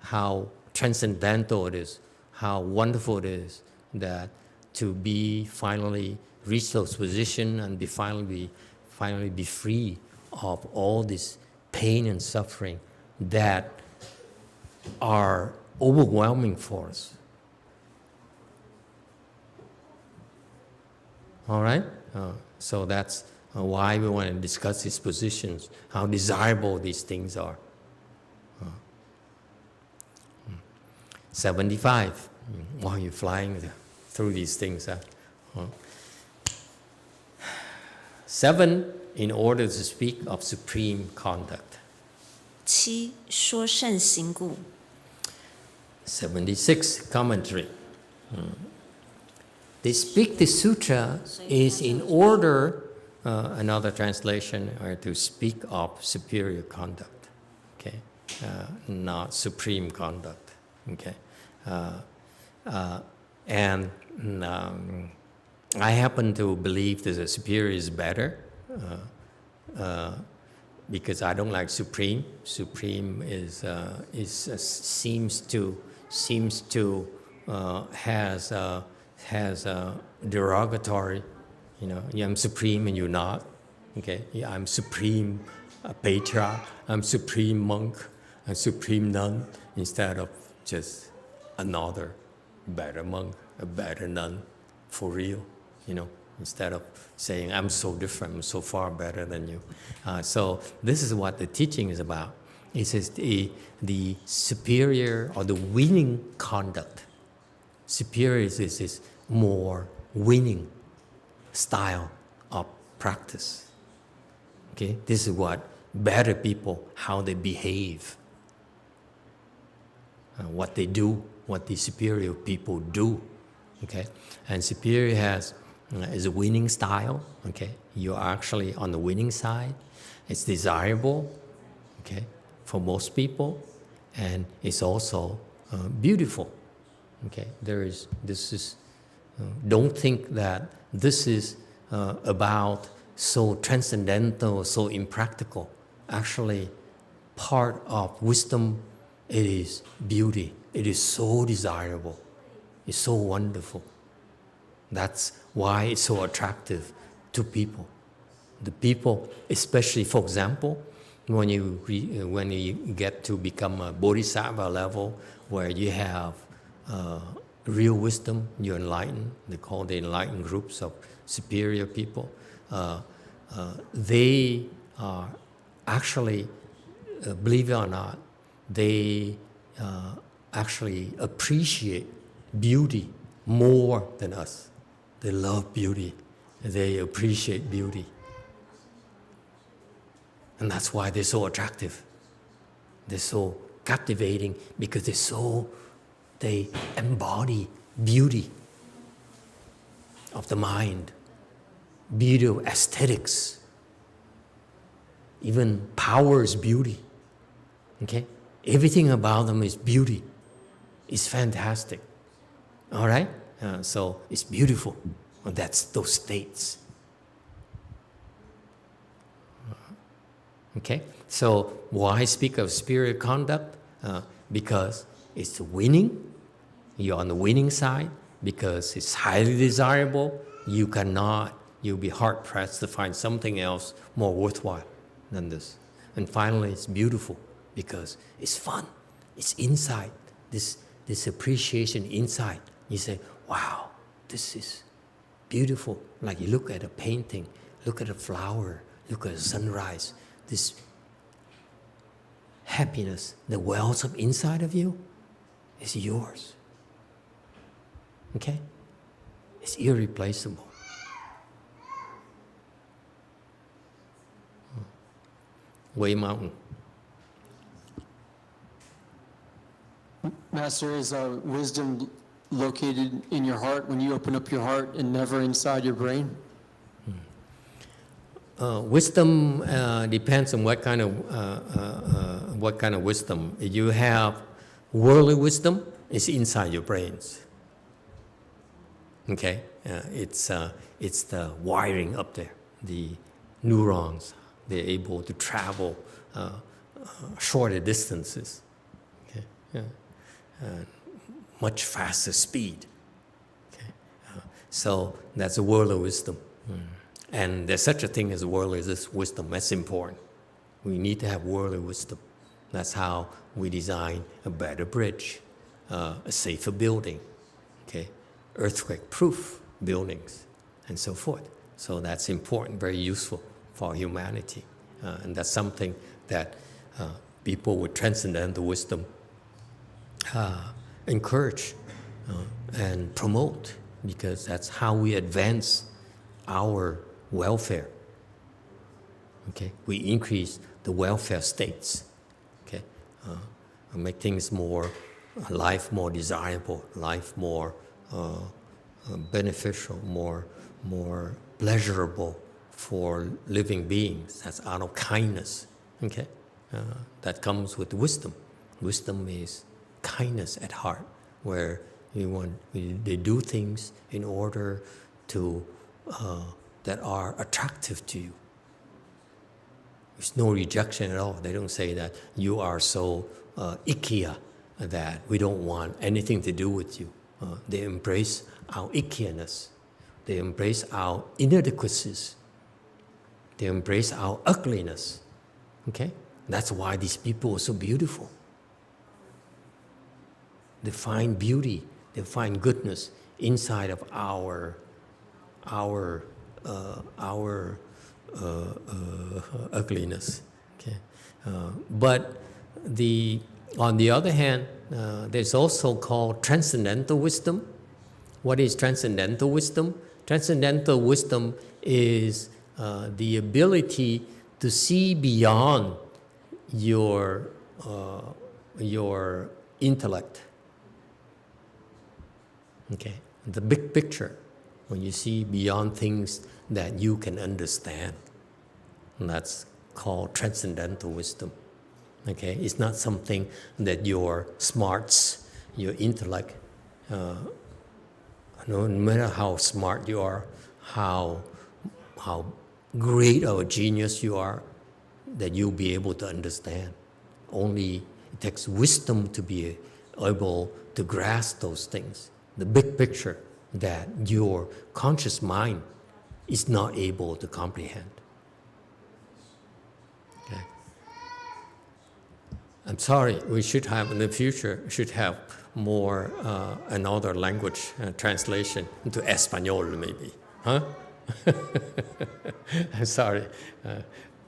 Speaker 3: how transcendental it is, how wonderful it is that to be finally reach those positions and finally be free of all this pain and suffering that are overwhelming for us. All right? So that's why we want to discuss these positions, how desirable these things are. 75, while you're flying through these things. 7, in order to speak of supreme conduct.
Speaker 1: 7说圣行故。
Speaker 3: 76, commentary. They speak the sutra is in order, another translation, or to speak of superior conduct, okay, not supreme conduct, okay. And I happen to believe that the superior is better, because I don't like supreme. Supreme seems to has a derogatory, you know. Yeah, I'm supreme and you're not. Okay, yeah, I'm supreme patriarch. I'm supreme monk. I'm supreme nun, instead of just another better monk, a better nun, for real, you know. Instead of saying, I'm so different, I'm so far better than you. So this is what the teaching is about. It says the superior or the winning conduct. Superior is this more winning style of practice. Okay, this is what better people, how they behave, what they do, what the superior people do. Okay, and superior is a winning style. Okay, you're actually on the winning side. It's desirable, okay, for most people, and it's also beautiful. Okay, don't think that this is about so transcendental, so impractical. Actually, part of wisdom, it is beauty. It is so desirable. It's so wonderful. That's why it's so attractive to people. The people, especially, for example, when you get to become a bodhisattva level, where you have real wisdom, you're enlightened. They call the enlightened groups of superior people. They are actually, believe it or not, they actually appreciate beauty more than us. They love beauty. They appreciate beauty. And that's why they're so attractive. They're so captivating, because they embody beauty of the mind, beauty of aesthetics. Even power is beauty. Okay? Everything about them is beauty. It's fantastic. All right? So it's beautiful. That's those states. Okay? So why speak of spiritual conduct? Because it's winning. You're on the winning side. Because it's highly desirable. You'll be hard-pressed to find something else more worthwhile than this. And finally, it's beautiful because it's fun. It's inside. This appreciation inside. You say, wow, this is beautiful. Like you look at a painting, look at a flower, look at a sunrise. This happiness, the wells up inside of you is yours. Okay? It's irreplaceable. Way Mountain.
Speaker 9: Master, is wisdom located in your heart when you open up your heart and never inside your brain?
Speaker 3: Wisdom depends on what kind of wisdom. If you have worldly wisdom, it's inside your brains. Okay, it's the wiring up there, the neurons. They're able to travel shorter distances, okay? Much faster speed. Okay? So that's a worldly wisdom. And there's such a thing as worldly wisdom. That's important. We need to have worldly wisdom. That's how we design a better bridge, a safer building, okay? Earthquake-proof buildings, and so forth. So that's important, very useful for humanity. And that's something that people with transcendental wisdom encourage and promote, because that's how we advance our welfare. Okay, we increase the welfare states. Okay, make things more, life more desirable, life more beneficial, more pleasurable for living beings. That's out of kindness. Okay, that comes with wisdom. Wisdom is kindness at heart, where they do things in order to that are attractive to you. There's no rejection at all. They don't say that you are so ickiya that we don't want anything to do with you. They embrace our ickiness. They embrace our inadequacies. They embrace our ugliness. Okay? That's why these people are so beautiful. They find beauty, they find goodness inside of our ugliness. Okay? But on the other hand, there's also called transcendental wisdom. What is transcendental wisdom? Transcendental wisdom is the ability to see beyond your intellect. Okay, the big picture, when you see beyond things that you can understand, and that's called transcendental wisdom. Okay, it's not something that your smarts, your intellect, no matter how smart you are, how great of a genius you are, that you'll be able to understand. Only it takes wisdom to be able to grasp those things. The big picture that your conscious mind is not able to comprehend. Okay. I'm sorry, we should have, in the future, more another language translation into Espanol maybe. Huh? I'm sorry.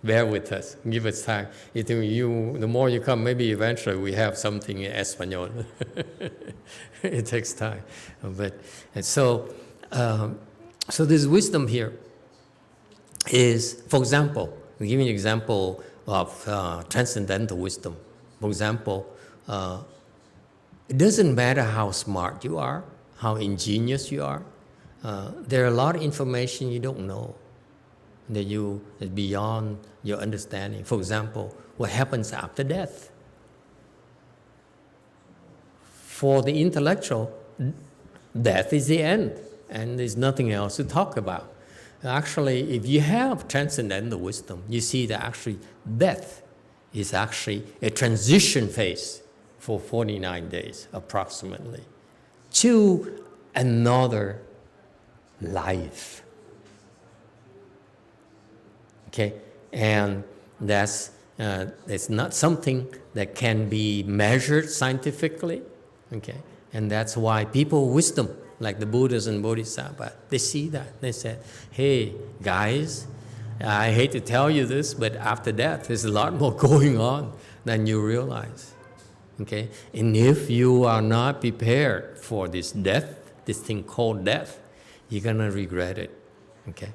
Speaker 3: Bear with us. Give us time. The more you come, maybe eventually we have something in Espanol. It takes time. So this wisdom here is, for example, I'll give you an example of transcendental wisdom. For example, it doesn't matter how smart you are, how ingenious you are. There are a lot of information you don't know that beyond your understanding. For example, what happens after death? For the intellectual, death is the end, and there's nothing else to talk about. Actually, if you have transcendental wisdom, you see that actually death is actually a transition phase for 49 days, approximately, to another life. Okay, and that's it's not something that can be measured scientifically. Okay, and that's why people with wisdom, like the Buddhas and Bodhisattvas, they see that. They said, hey, guys, I hate to tell you this, but after death, there's a lot more going on than you realize. Okay, and if you are not prepared for this death, this thing called death, you're gonna regret it. Okay,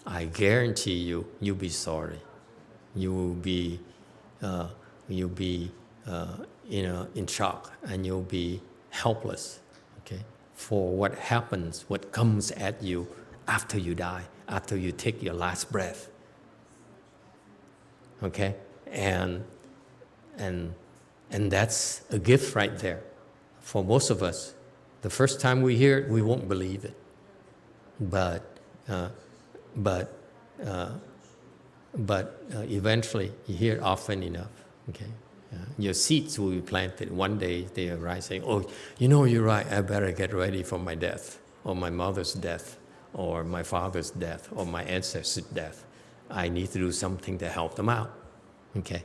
Speaker 3: I guarantee you, you'll be sorry. You will be, in shock, and you'll be helpless. Okay, for what happens, what comes at you after you die, after you take your last breath. Okay, and that's a gift right there. For most of us, the first time we hear it, we won't believe it. But eventually, you hear it often enough. Okay, your seeds will be planted. One day they arise saying, "Oh, you're right. I better get ready for my death, or my mother's death, or my father's death, or my ancestors' death. I need to do something to help them out." Okay,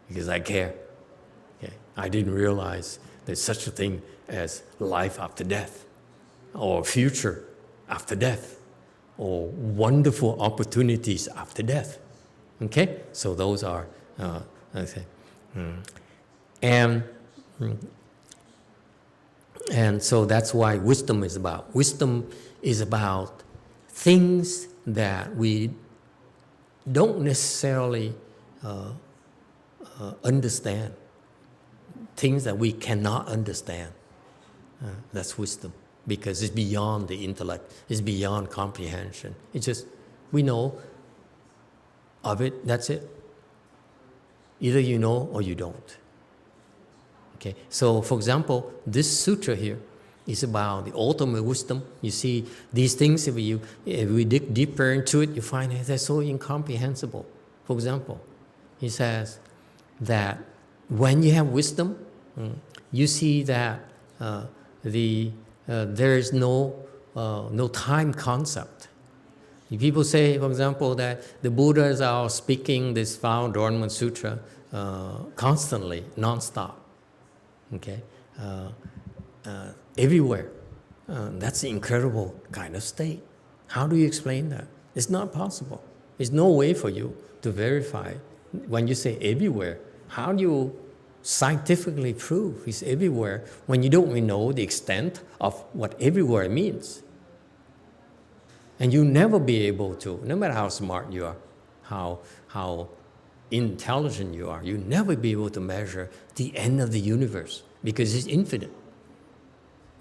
Speaker 3: because I care. Okay, I didn't realize there's such a thing as life after death, or future after death, or wonderful opportunities after death. Okay, so those are, and so that's why wisdom is about. Wisdom is about things that we don't necessarily understand, things that we cannot understand. That's wisdom, because it's beyond the intellect, it's beyond comprehension. It's just, we know of it, that's it. Either you know or you don't. Okay, so for example, this sutra here is about the ultimate wisdom. You see, these things, if we dig deeper into it, you find that they're so incomprehensible. For example, he says that when you have wisdom, you see that there is no time concept. People say, for example, that the Buddhas are speaking this Dharma Sutra constantly, non-stop. Okay, everywhere. That's an incredible kind of state. How do you explain that? It's not possible. There's no way for you to verify. When you say everywhere, how do you scientifically prove it's everywhere when you don't even know the extent of what everywhere means? And you'll never be able to, no matter how smart you are, how intelligent you are, you'll never be able to measure the end of the universe, because it's infinite.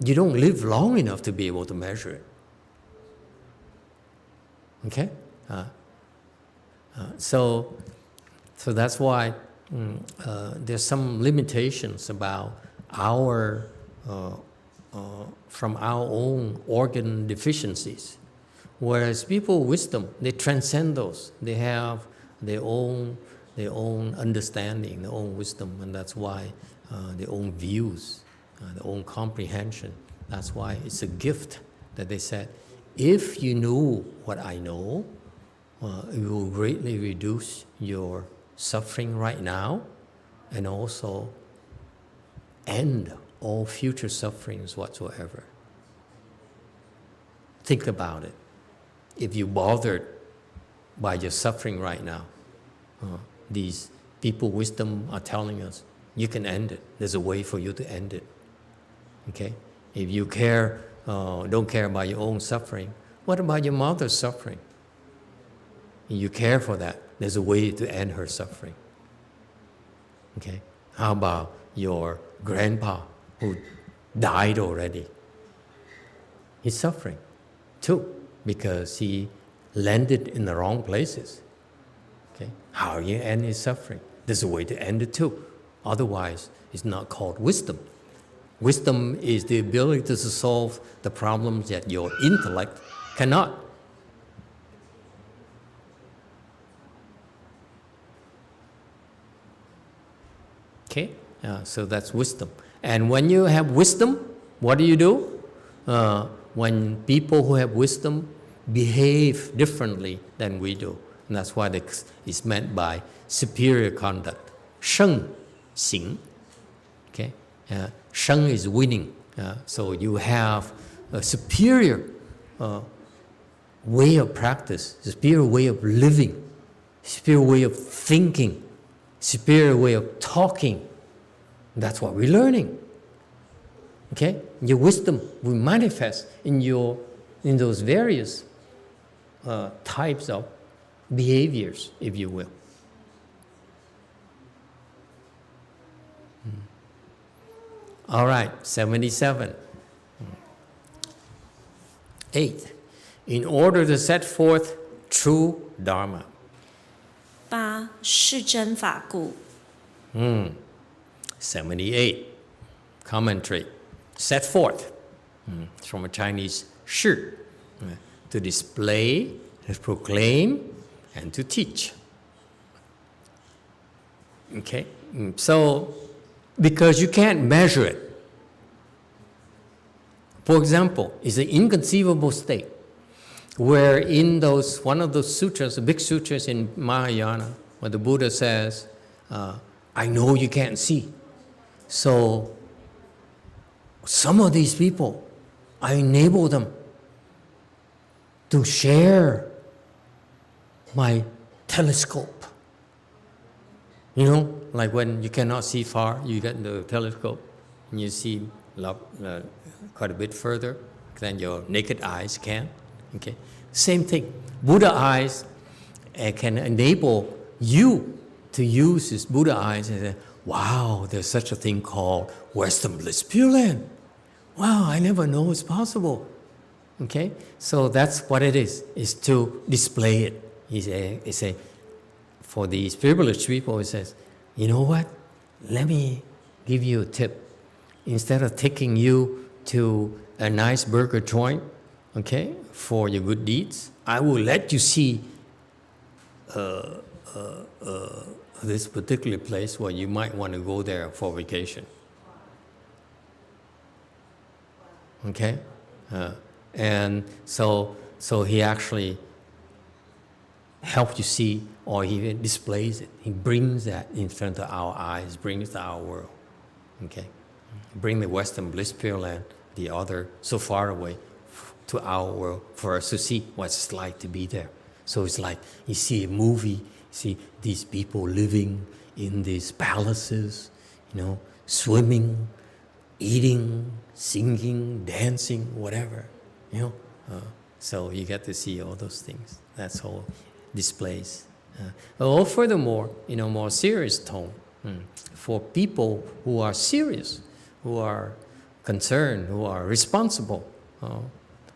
Speaker 3: You don't live long enough to be able to measure it. Okay? So that's why there's some limitations about from our own organ deficiencies. Whereas people with wisdom, they transcend those. They have their own understanding, their own wisdom, and that's why their own views, their own comprehension. That's why it's a gift that they said, if you knew what I know, it will greatly reduce your suffering right now, and also end all future sufferings whatsoever. Think about it. If you're bothered by your suffering right now, these people wisdom are telling us, you can end it. There's a way for you to end it. Okay? If you don't care about your own suffering, what about your mother's suffering? If you care for that, there's a way to end her suffering. Okay? How about your grandpa who died already? He's suffering too, because he landed in the wrong places. Okay? How do you end his suffering? There's a way to end it too. Otherwise, it's not called wisdom. Wisdom is the ability to solve the problems that your intellect cannot. Okay, so that's wisdom. And when you have wisdom, what do? When people who have wisdom behave differently than we do. And that's what it's meant by superior conduct. Sheng, xing. Okay? Sheng is winning. So you have a superior way of practice, superior way of living, superior way of thinking, superior way of talking. That's what we're learning. Okay? Your wisdom will manifest in those various types of behaviors, if you will. All right, 77. 8. In order to set forth true Dharma.
Speaker 1: 8. 是真法故
Speaker 3: 78. Commentary. Set forth. It's from a Chinese 是, to display, to proclaim, and to teach. Okay? So, because you can't measure it. For example, it's an inconceivable state where in one of those sutras, the big sutras in Mahayana, where the Buddha says, I know you can't see. So, some of these people, I enable them to share my telescope. You know, like when you cannot see far, you get the telescope and you see quite a bit further than your naked eyes can. Okay, same thing. Buddha eyes can enable you to use this Buddha eyes and say, wow, there's such a thing called Western Bliss Pure Land. Wow, I never know it's possible. Okay, so that's what it is to display it. For these privileged people, it says, you know what? Let me give you a tip. Instead of taking you to a nice burger joint, okay, for your good deeds, I will let you see this particular place where you might want to go there for vacation. Okay? And so he actually helps you see, or he displays it. He brings that in front of our eyes, brings to our world. Okay? Bring the Western Bliss Pure Land, the other so far away, to our world for us to see what it's like to be there. So it's like you see a movie, see these people living in these palaces, you know, swimming, eating, singing, dancing, whatever, you know. So you get to see all those things. That's all displays. Furthermore, in a more serious tone, for people who are serious, who are concerned, who are responsible,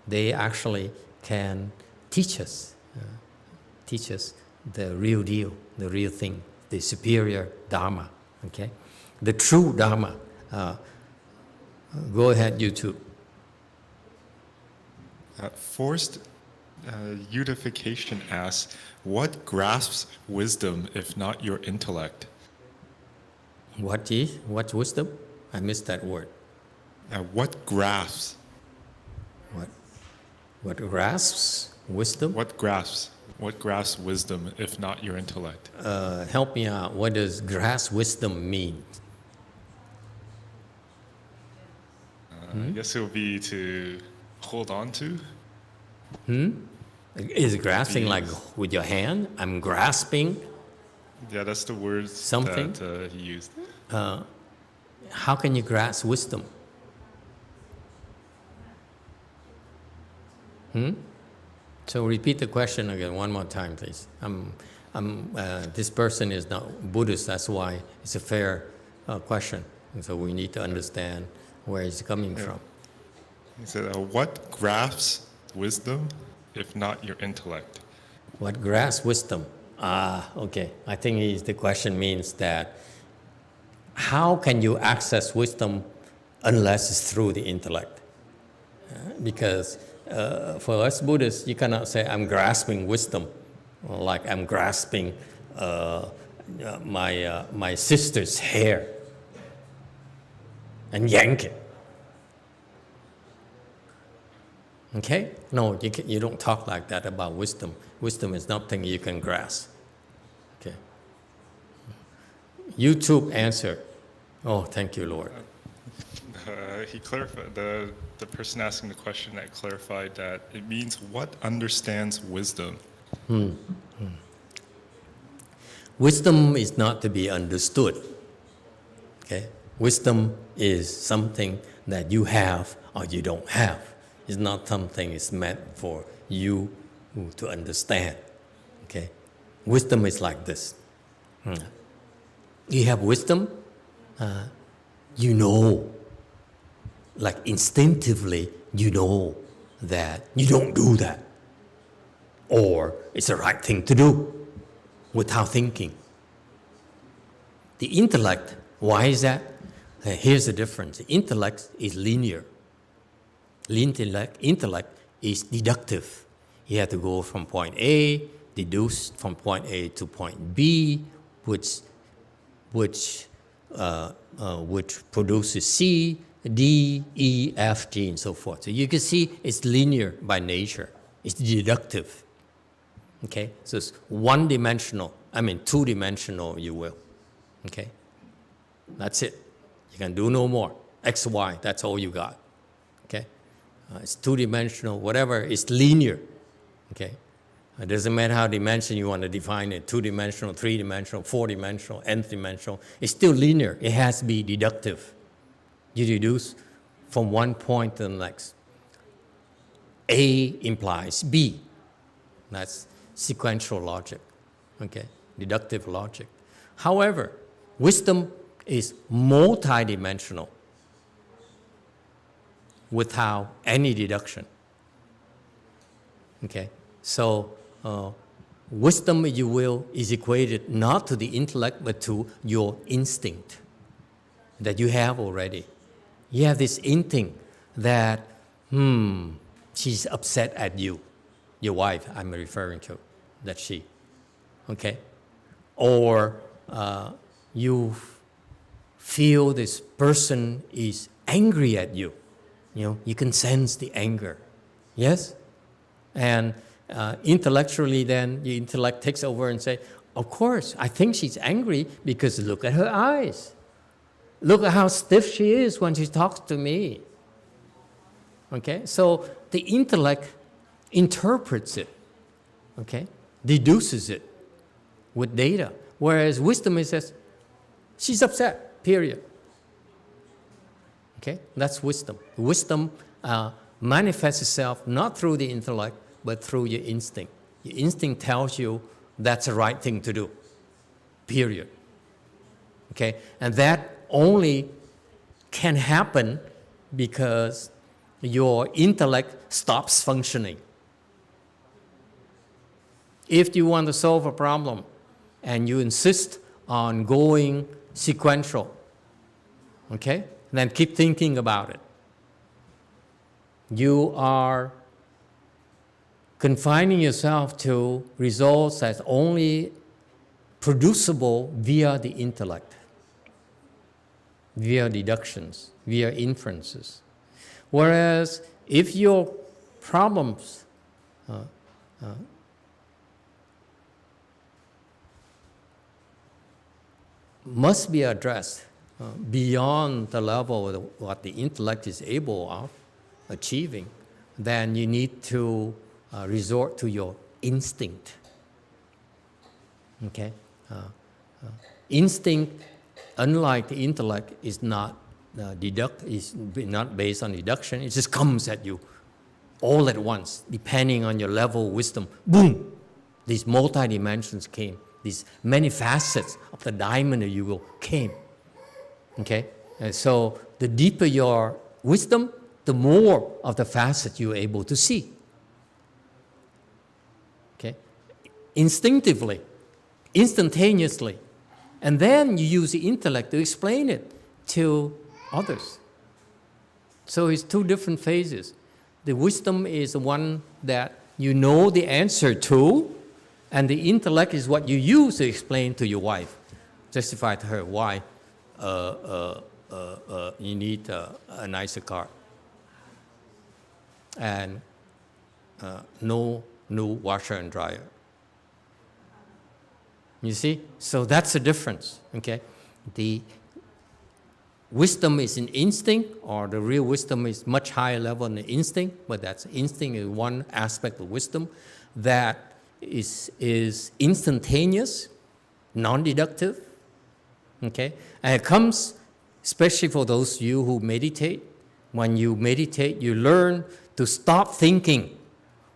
Speaker 3: they actually can teach us the real deal, the real thing, the superior Dharma, okay? The true Dharma. Go ahead, you two.
Speaker 8: Forced Unification asks, what grasps wisdom if not your intellect?
Speaker 3: What's wisdom? I missed that word.
Speaker 8: What grasps?
Speaker 3: What grasps wisdom?
Speaker 8: What grasps wisdom if not your intellect?
Speaker 3: Help me out. What does grasp wisdom mean?
Speaker 8: I guess it would be to hold on to.
Speaker 3: Is grasping like with your hand? I'm grasping.
Speaker 8: Yeah, that's the words
Speaker 3: Something?
Speaker 8: that he used.
Speaker 3: How can you grasp wisdom? So repeat the question again one more time, please. This person is not Buddhist, that's why it's a fair question. And so we need to understand where it's coming from.
Speaker 8: He said, what grasps wisdom if not your intellect?
Speaker 3: What grasps wisdom? Okay. I think the question means that how can you access wisdom unless it's through the intellect? Because for us Buddhists, you cannot say, I'm grasping wisdom, like I'm grasping my sister's hair and yank it. Okay? No, you don't talk like that about wisdom. Wisdom is nothing you can grasp. Okay? YouTube answer. Oh, thank you, Lord.
Speaker 8: He clarified, the person asking the question that clarified that it means what understands wisdom.
Speaker 3: Wisdom is not to be understood. Okay? Wisdom is something that you have or you don't have. It's not something it's meant for you to understand. Okay? Wisdom is like this. You have wisdom, you know, like instinctively, you know that you don't do that, or it's the right thing to do without thinking. The intellect, why is that? Here's the difference. The intellect is linear. The intellect is deductive. You have to go from point A, deduce from point A to point B, which produces C, D, E, F, G, and so forth. So you can see it's linear by nature. It's deductive. Okay? So it's one-dimensional, two-dimensional, you will. Okay? That's it. You can do no more. X, Y, that's all you got. Okay? It's two-dimensional, whatever, it's linear. Okay? It doesn't matter how dimension you want to define it, two-dimensional, three-dimensional, four-dimensional, nth-dimensional. It's still linear. It has to be deductive. You deduce from one point to the next. A implies B. That's sequential logic, okay? Deductive logic. However, wisdom is multidimensional without any deduction, okay? So wisdom, if you will, is equated not to the intellect but to your instinct that you have already. You have this instinct that, she's upset at you. Your wife, I'm referring to, that she, okay? Or you feel this person is angry at you. You know, you can sense the anger, yes? And intellectually then, your intellect takes over and say, of course, I think she's angry because look at her eyes. Look at how stiff she is when she talks to me. Okay? So the intellect interprets it, okay? Deduces it with data. Whereas wisdom is says, she's upset, period. Okay? That's wisdom. Wisdom manifests itself not through the intellect, but through your instinct. Your instinct tells you that's the right thing to do, period. Okay? And that only can happen because your intellect stops functioning. If you want to solve a problem and you insist on going sequential, okay, then keep thinking about it. You are confining yourself to results that's only producible via the intellect, via deductions, via inferences. Whereas if your problems must be addressed beyond the level of what the intellect is able of achieving, then you need to resort to your instinct. Okay? Instinct, unlike the intellect, is not is not based on deduction. It just comes at you all at once, depending on your level of wisdom. Boom! These multi-dimensions came. These many facets of the diamond of you came. Okay? And so the deeper your wisdom, the more of the facets you're able to see. Okay? Instinctively, instantaneously, And then you use the intellect to explain it to others. So it's two different phases. The wisdom is the one that you know the answer to, and the intellect is what you use to explain to your wife, justify to her why you need a nicer car. And no new washer and dryer. You see? So that's the difference, okay? The wisdom is an instinct, or the real wisdom is much higher level than the instinct, but that's instinct is one aspect of wisdom that is instantaneous, non-deductive, okay? And it comes, especially for those of you who meditate. When you meditate, you learn to stop thinking.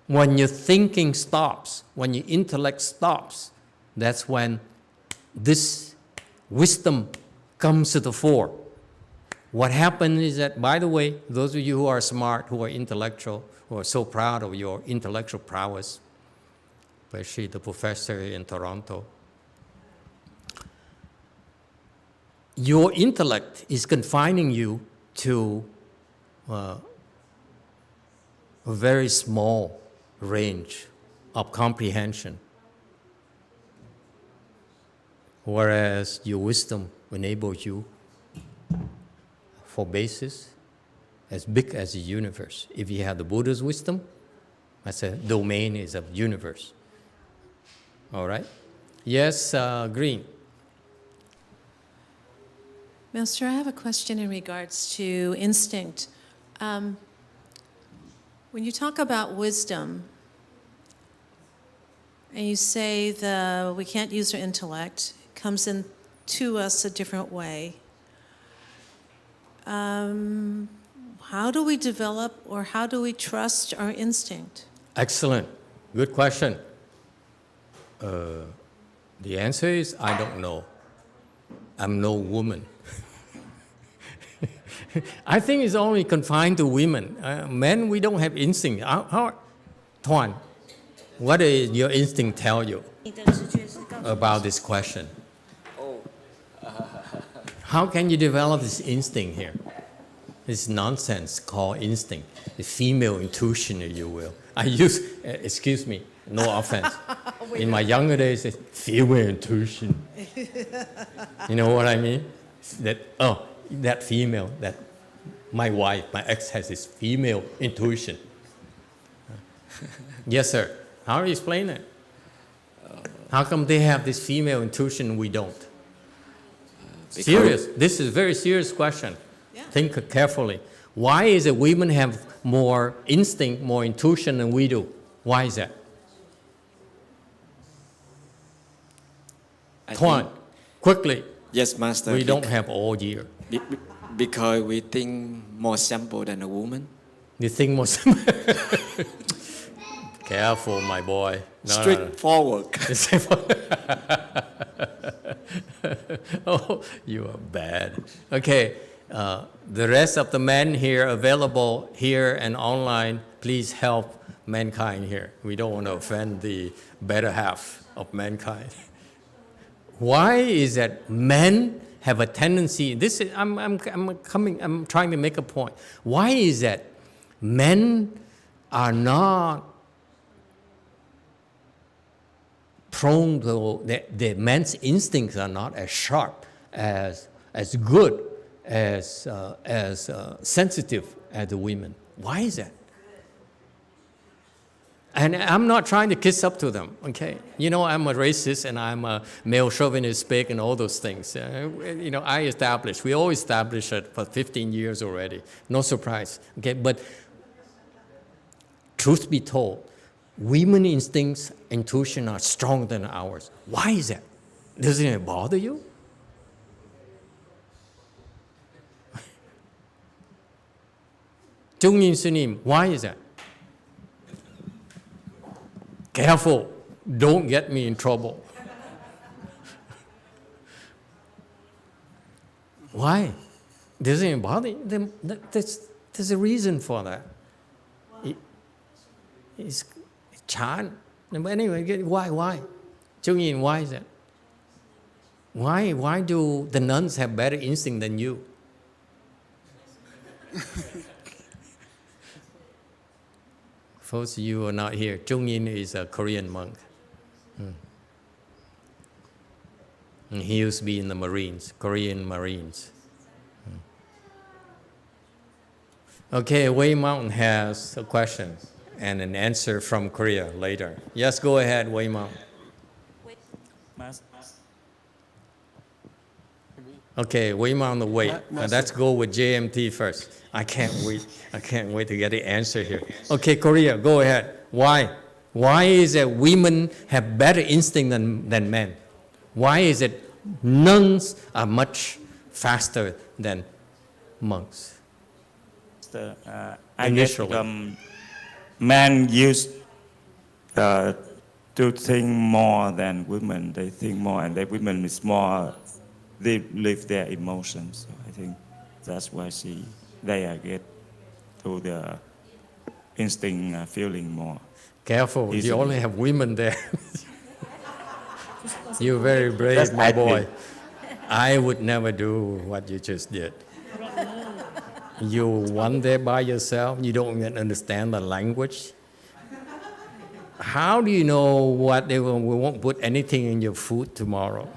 Speaker 3: When your thinking stops, when your intellect stops, that's when this wisdom comes to the fore. What happened is that, by the way, those of you who are smart, who are intellectual, who are so proud of your intellectual prowess, especially the professor in Toronto, your intellect is confining you to a very small range of comprehension, whereas your wisdom enables you for basis as big as the universe. If you have the Buddha's wisdom, that's a domain is a universe. All right? Yes, Green.
Speaker 7: Master, I have a question in regards to instinct. When you talk about wisdom, and you say we can't use our intellect, it comes in to us a different way. How do we develop, or how do we trust our instinct?
Speaker 3: Excellent. Good question. The answer is, I don't know. I'm no woman. I think it's only confined to women. Men, we don't have instinct. Tuan, what does your instinct tell you about this question? How can you develop this instinct here? This nonsense called instinct, the female intuition, if you will. I use, excuse me, no offense. In my younger days, it's female intuition. You know what I mean? That female, that my wife, my ex has this female intuition. Yes, sir. How do you explain it? How come they have this female intuition and we don't? Serious. This is a very serious question.
Speaker 7: Yeah.
Speaker 3: Think carefully. Why is it women have more instinct, more intuition than we do? Why is that? Tuan, quickly.
Speaker 2: Yes, Master.
Speaker 3: We don't have all year.
Speaker 2: Because we think more simple than a woman.
Speaker 3: You think more simple? Careful, my boy. No,
Speaker 2: Straightforward.
Speaker 3: Oh, you are bad. Okay, the rest of the men here available here and online, please help mankind here. We don't want to offend the better half of mankind. Why is that men have a tendency? This is I'm trying to make a point. Why is that men are not prone to the men's instincts are not as sharp, as good, as sensitive as the women? Why is that? And I'm not trying to kiss up to them, okay? You know, I'm a racist and I'm a male chauvinist pig and all those things. You know, we all established it for 15 years already. No surprise, okay? But truth be told, women's instincts, intuition are stronger than ours. Why is that? Doesn't it bother you? Jungin Sunim, why is that? Careful, don't get me in trouble. Why? Doesn't it bother you? There's a reason for that. It's Chan. Anyway, why? Jungin, why is that? Why do the nuns have better instinct than you? For those of you who are not here, Chung-in is a Korean monk. And he used to be in the Marines, Korean Marines. Okay, Wei Mountain has a question and an answer from Korea later. Yes, go ahead, Wei Mountain. Okay, Wei Mountain, wait. Let's go with JMT first. I can't wait. I can't wait to get the answer here. Okay, Korea, go ahead. Why? Why is it women have better instinct than men? Why is it nuns are much faster than monks?
Speaker 10: I
Speaker 3: Initially.
Speaker 10: guess men used to think more than women. They think more, and the women is more. They live their emotions. So I think that's why they get to the instinct feeling more.
Speaker 3: Careful,
Speaker 10: Easily.
Speaker 3: you only have women there. You're very brave,
Speaker 10: That's
Speaker 3: my boy.
Speaker 10: acting.
Speaker 3: I would never do what you just did. You one there by yourself, you don't even understand the language. How do you know what they will? We won't put anything in your food tomorrow.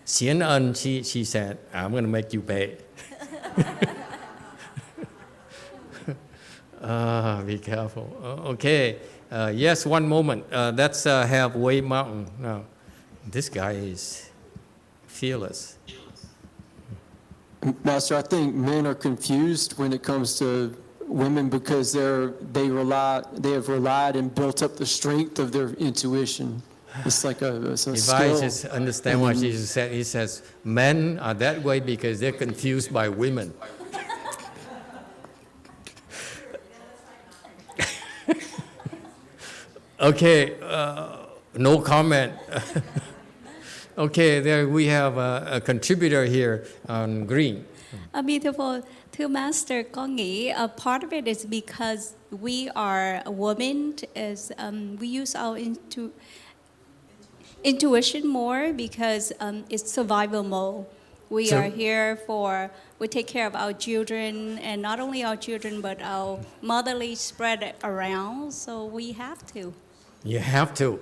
Speaker 3: Xian En, she said, I'm going to make you pay. Be careful. Okay. Yes, one moment. Let's have Wei Mountain. Now, this guy is fearless.
Speaker 9: Master, I think men are confused when it comes to women because they have relied and built up the strength of their intuition. It's like a
Speaker 3: If
Speaker 9: skill.
Speaker 3: I just understand what Jesus said, he says, men are that way because they're confused by women. Okay, no comment. Okay, there we have a contributor here on green.
Speaker 11: Beautiful. To Master, con nghĩ part of it is because we are a woman, we use our intuition more because it's survival mode. We are here we take care of our children, and not only our children, but our motherly spread around, so we have to.
Speaker 3: You have to.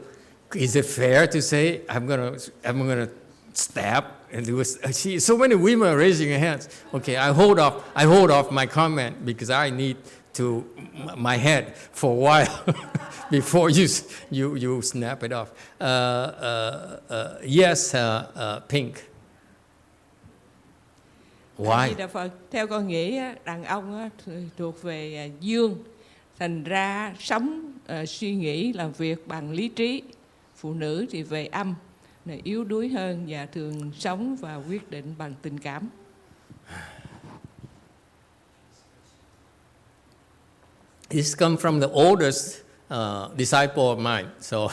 Speaker 3: Is it fair to say I'm gonna stab and do see so many women are raising their hands? Okay, I hold off my comment because I need to my head for a while before you snap it off. Yes, Pink. Why?
Speaker 12: Đà Phật, theo con nghĩ á, đàn ông á, thuộc về dương, thành ra sống suy nghĩ làm việc bằng lý trí. Phụ nữ thì về âm, yếu đuối hơn và thường sống và quyết định bằng tình cảm.
Speaker 3: This comes from the oldest disciple of mine. So,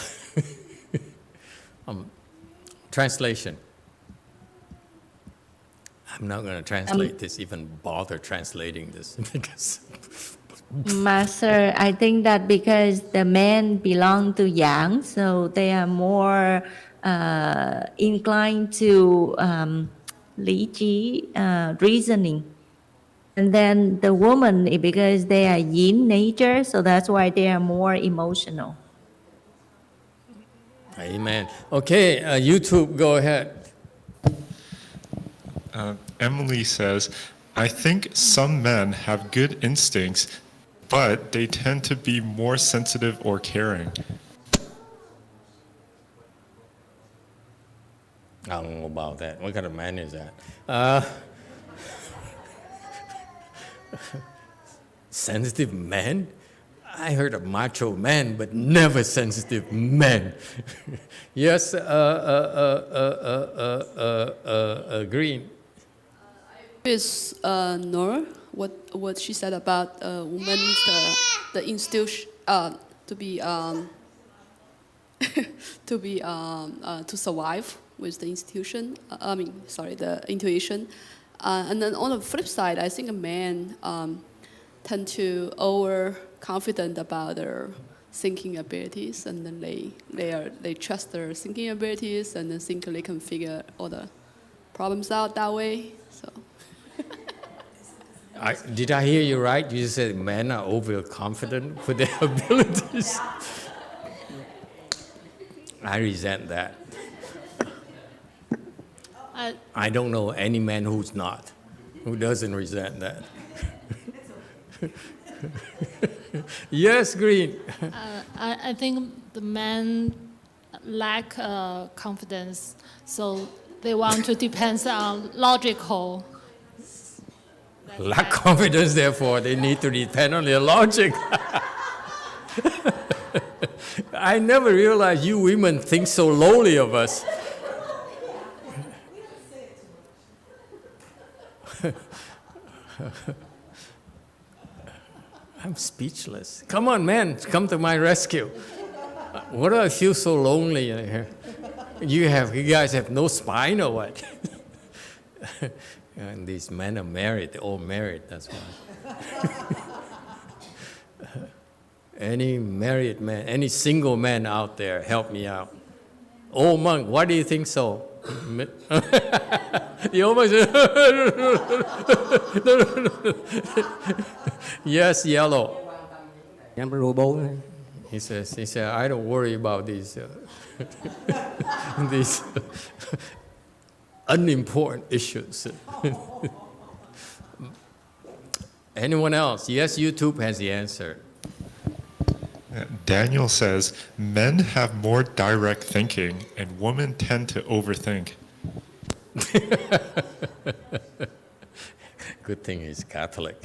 Speaker 3: translation. I'm not going to translate this, even bother translating this because.
Speaker 13: Master, I think that because the men belong to Yang, so they are more inclined to lý trí, reasoning. And then the woman, because they are yin nature, so that's why they are more emotional.
Speaker 3: Amen. Okay, YouTube, go ahead.
Speaker 8: Emily says, I think some men have good instincts, but they tend to be more sensitive or caring.
Speaker 3: I don't know about that. What kind of man is that? Sensitive man? I heard of macho man, but never sensitive man. Yes, Green.
Speaker 5: Is Nor what she said about women's the institution to be to survive with the institution. The intuition, and then on the flip side, I think a man tend to overconfident about their thinking abilities, and then they trust their thinking abilities, and then think they can figure all the problems out that way. So.
Speaker 3: Did I hear you right? You said men are overconfident with their abilities. I resent that. I don't know any man who doesn't resent that. Yes, Green.
Speaker 14: I think the men lack confidence, so they want to depend on logical.
Speaker 3: Lack confidence, therefore, they need to depend on their logic. I never realized you women think so lowly of us. I'm speechless. Come on, man, come to my rescue. What do I feel so lonely in here? You guys have no spine or what? And these men are married, they're all married, that's why. Any married man, any single man out there, help me out. Old monk, why do you think so? The old monk says, yes, yellow. He said, I don't worry about these, these unimportant issues. Anyone else? Yes, YouTube has the answer.
Speaker 8: Daniel says, men have more direct thinking and women tend to overthink.
Speaker 3: Good thing he's Catholic.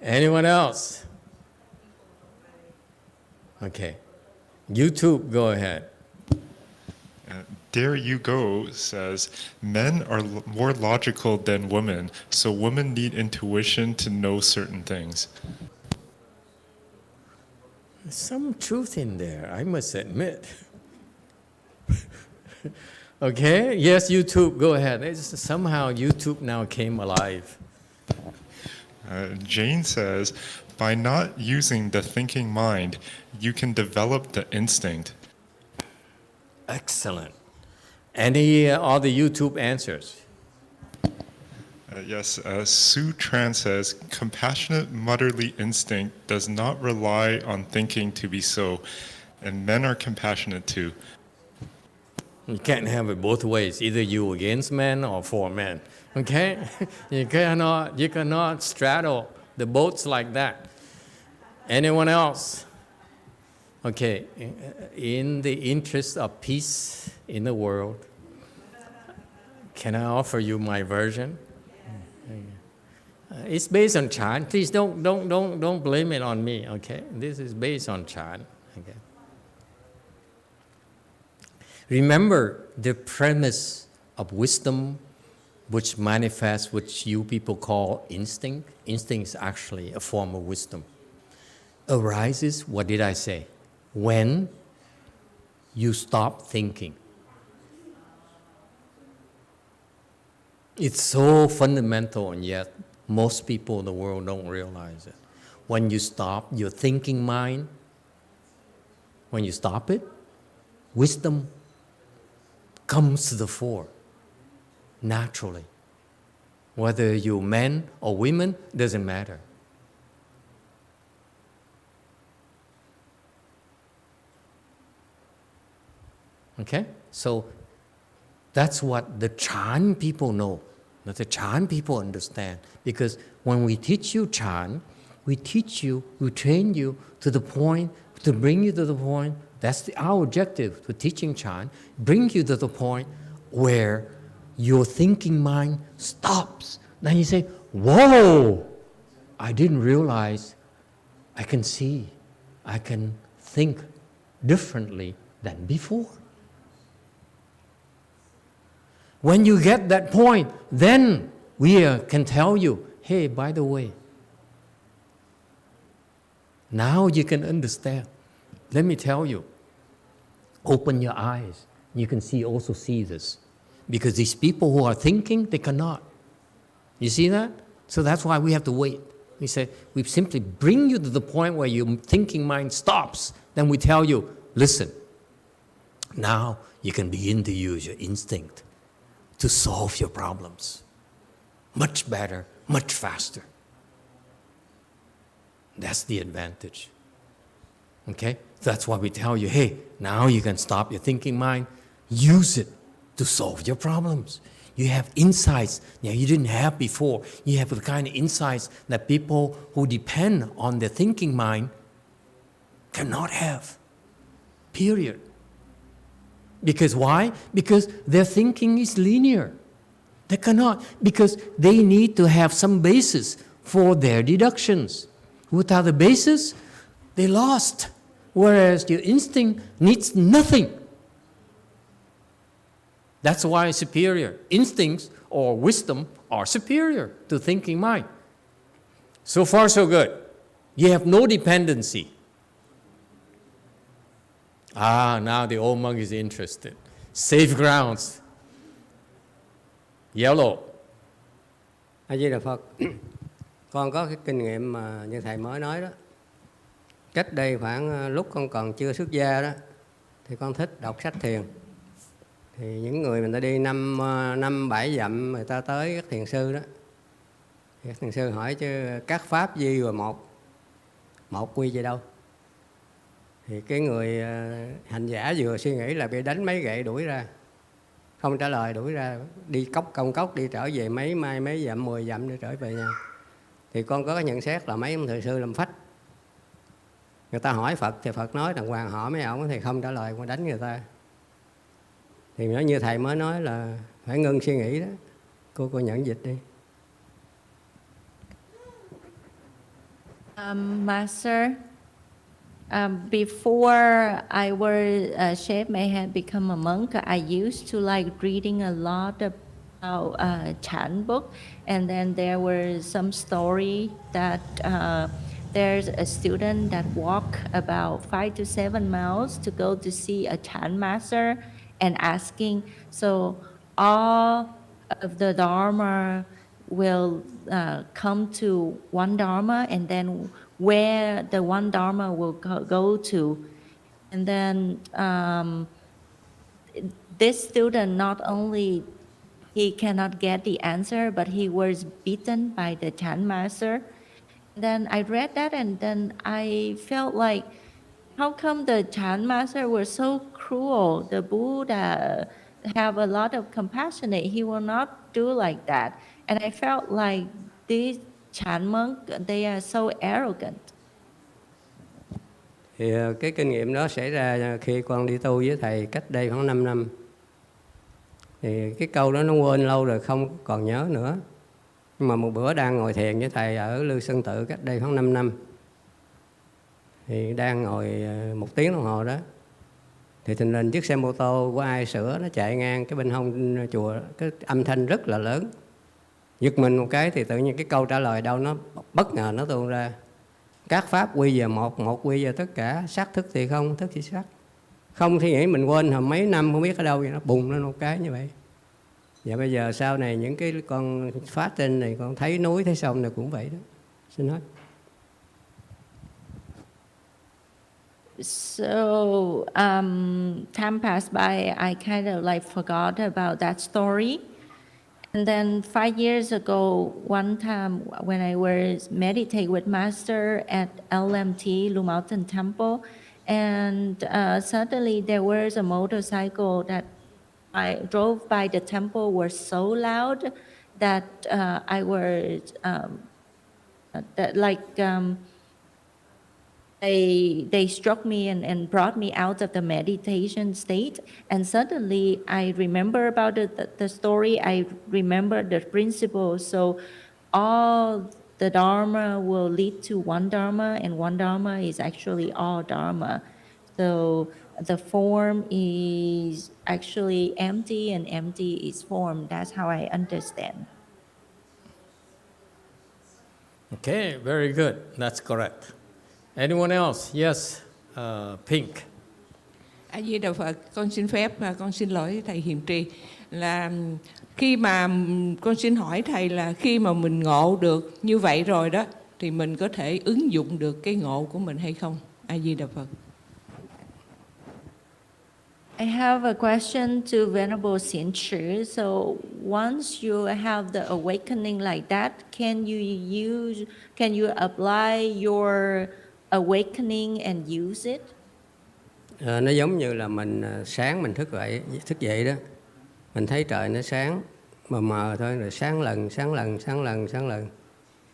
Speaker 3: Anyone else? Okay. YouTube, go ahead.
Speaker 8: There You Go says, men are more logical than women, so women need intuition to know certain things.
Speaker 3: There's some truth in there, I must admit. Okay, yes, YouTube, go ahead. Somehow YouTube now came alive.
Speaker 8: Jane says, by not using the thinking mind, you can develop the instinct.
Speaker 3: Excellent. Any other YouTube answers?
Speaker 8: Yes, Sue Tran says, compassionate motherly instinct does not rely on thinking to be so, and men are compassionate too.
Speaker 3: You can't have it both ways, either you against men or for men, okay? You cannot straddle the boats like that. Anyone else? Okay, in the interest of peace in the world, can I offer you my version? It's based on Chan. Please don't blame it on me, okay? This is based on Chan, okay? Remember the premise of wisdom, which manifests, which you people call instinct. Instinct is actually a form of wisdom. Arises, what did I say? When you stop thinking. It's so fundamental, and yet most people in the world don't realize it. When you stop your thinking mind, when you stop it, wisdom comes to the fore naturally. Whether you're men or women, doesn't matter. Okay? So that's what the Chan people know, that the Chan people understand. Because when we teach you Chan, we teach you, we train you to the point, to bring you to the point, that's our objective for teaching Chan, bring you to the point where your thinking mind stops. Then you say, whoa, I didn't realize I can see, I can think differently than before. When you get that point, then we can tell you, hey, by the way, now you can understand. Let me tell you, open your eyes. You can also see this. Because these people who are thinking, they cannot. You see that? So that's why we have to wait. We say, we simply bring you to the point where your thinking mind stops. Then we tell you, listen, now you can begin to use your instinct to solve your problems. Much better, much faster. That's the advantage. Okay? That's why we tell you, hey, now you can stop your thinking mind. Use it to solve your problems. You have insights that you didn't have before. You have the kind of insights that people who depend on their thinking mind cannot have. Period. Because why? Because their thinking is linear. They cannot, because they need to have some basis for their deductions. Without the basis, they lost. Whereas your instinct needs nothing. That's why it's superior. Instincts or wisdom are superior to thinking mind. So far, so good. You have no dependency. Now the old monk is interested. Safe grounds. Yellow.
Speaker 15: A Di Đà Phật. Con có cái kinh nghiệm mà như thầy mới nói đó. Cách đây khoảng lúc con còn chưa xuất gia đó, thì con thích đọc sách thiền. Thì những người mình ta đi 5-7 dặm người ta tới các thiền sư đó. Thì các thiền sư hỏi chứ các pháp gì rồi một quy về đâu? Thì cái người hành giả vừa suy nghĩ là bị đánh mấy gậy đuổi ra. Không trả lời, đuổi ra, đi công cốc đi trở về mấy dặm, 10 dặm để trở về nhà. Thì con có cái nhận xét là mấy ông thiền sư làm phách. Người ta hỏi Phật thì Phật nói đàng hoàng, hỏi mấy ông thì không trả lời, còn đánh người ta. Thì nói như thầy mới nói là phải ngưng suy nghĩ đó. Cô nhận dịch đi.
Speaker 13: Master, before I were shaved my head, become a monk, I used to like reading a lot about chant book, and then there were some story that there's a student that walk about 5 to 7 miles to go to see a chant master and asking, so all of the Dharma will come to one Dharma, and then where the one Dharma will go to. And then this student, not only he cannot get the answer, but he was beaten by the chant master. Then I read that, and then I felt like, how come the chant master was so cruel? The Buddha have a lot of compassion. He will not do like that. And I felt like these chant monks, they are so arrogant.
Speaker 15: Thì cái kinh nghiệm đó xảy ra khi con đi tu với thầy cách đây khoảng 5 năm. Thì cái câu đó nó quên lâu rồi, không còn nhớ nữa. Nhưng mà một bữa đang ngồi thiền với thầy ở Lư Sơn Tự cách đây khoảng 5 năm. Thì đang ngồi 1 tiếng đồng hồ đó. Thì thình lình chiếc xe mô tô của ai sửa nó chạy ngang cái bên hông chùa, cái âm thanh rất là lớn. Giật mình một cái thì tự nhiên cái câu trả lời đâu nó bất ngờ nó tuôn ra. Các pháp quy về một quy về tất cả, sắc thức thì không, thức thì sắc. Không thì nghĩ mình quên hồi mấy năm không biết ở đâu, vậy nó bùng lên một cái như vậy. Và bây giờ sau này những cái con phát trên này, con thấy núi thấy sông này cũng vậy đó. Xin hết.
Speaker 13: So time passed by, I kind of like forgot about that story. And then 5 years ago, one time when I was meditating with Master at LMT, Blue Mountain Temple, and suddenly there was a motorcycle that I drove by the temple was so loud that I was they struck me and brought me out of the meditation state. And suddenly I remember about the story, I remember the principle. So all the Dharma will lead to one Dharma, and one Dharma is actually all Dharma. So the form is actually empty, and empty is form. That's how I understand.
Speaker 3: Okay, very good. That's correct. Anyone else? Yes, Pink.
Speaker 12: A Di Đà Phật, con xin phép, con xin lỗi thầy hiền trì là khi mà con xin hỏi thầy là khi mà mình ngộ được như vậy rồi đó, thì mình có thể ứng dụng được cái ngộ của mình hay không? A Di Đà Phật.
Speaker 13: I have a question to Venerable Xian Chi. So once you have the awakening like that, can you apply your awakening and use it?
Speaker 15: Nó giống như là mình sáng mình thức dậy đó, mình thấy trời nó sáng mờ mờ thôi, rồi sáng lần,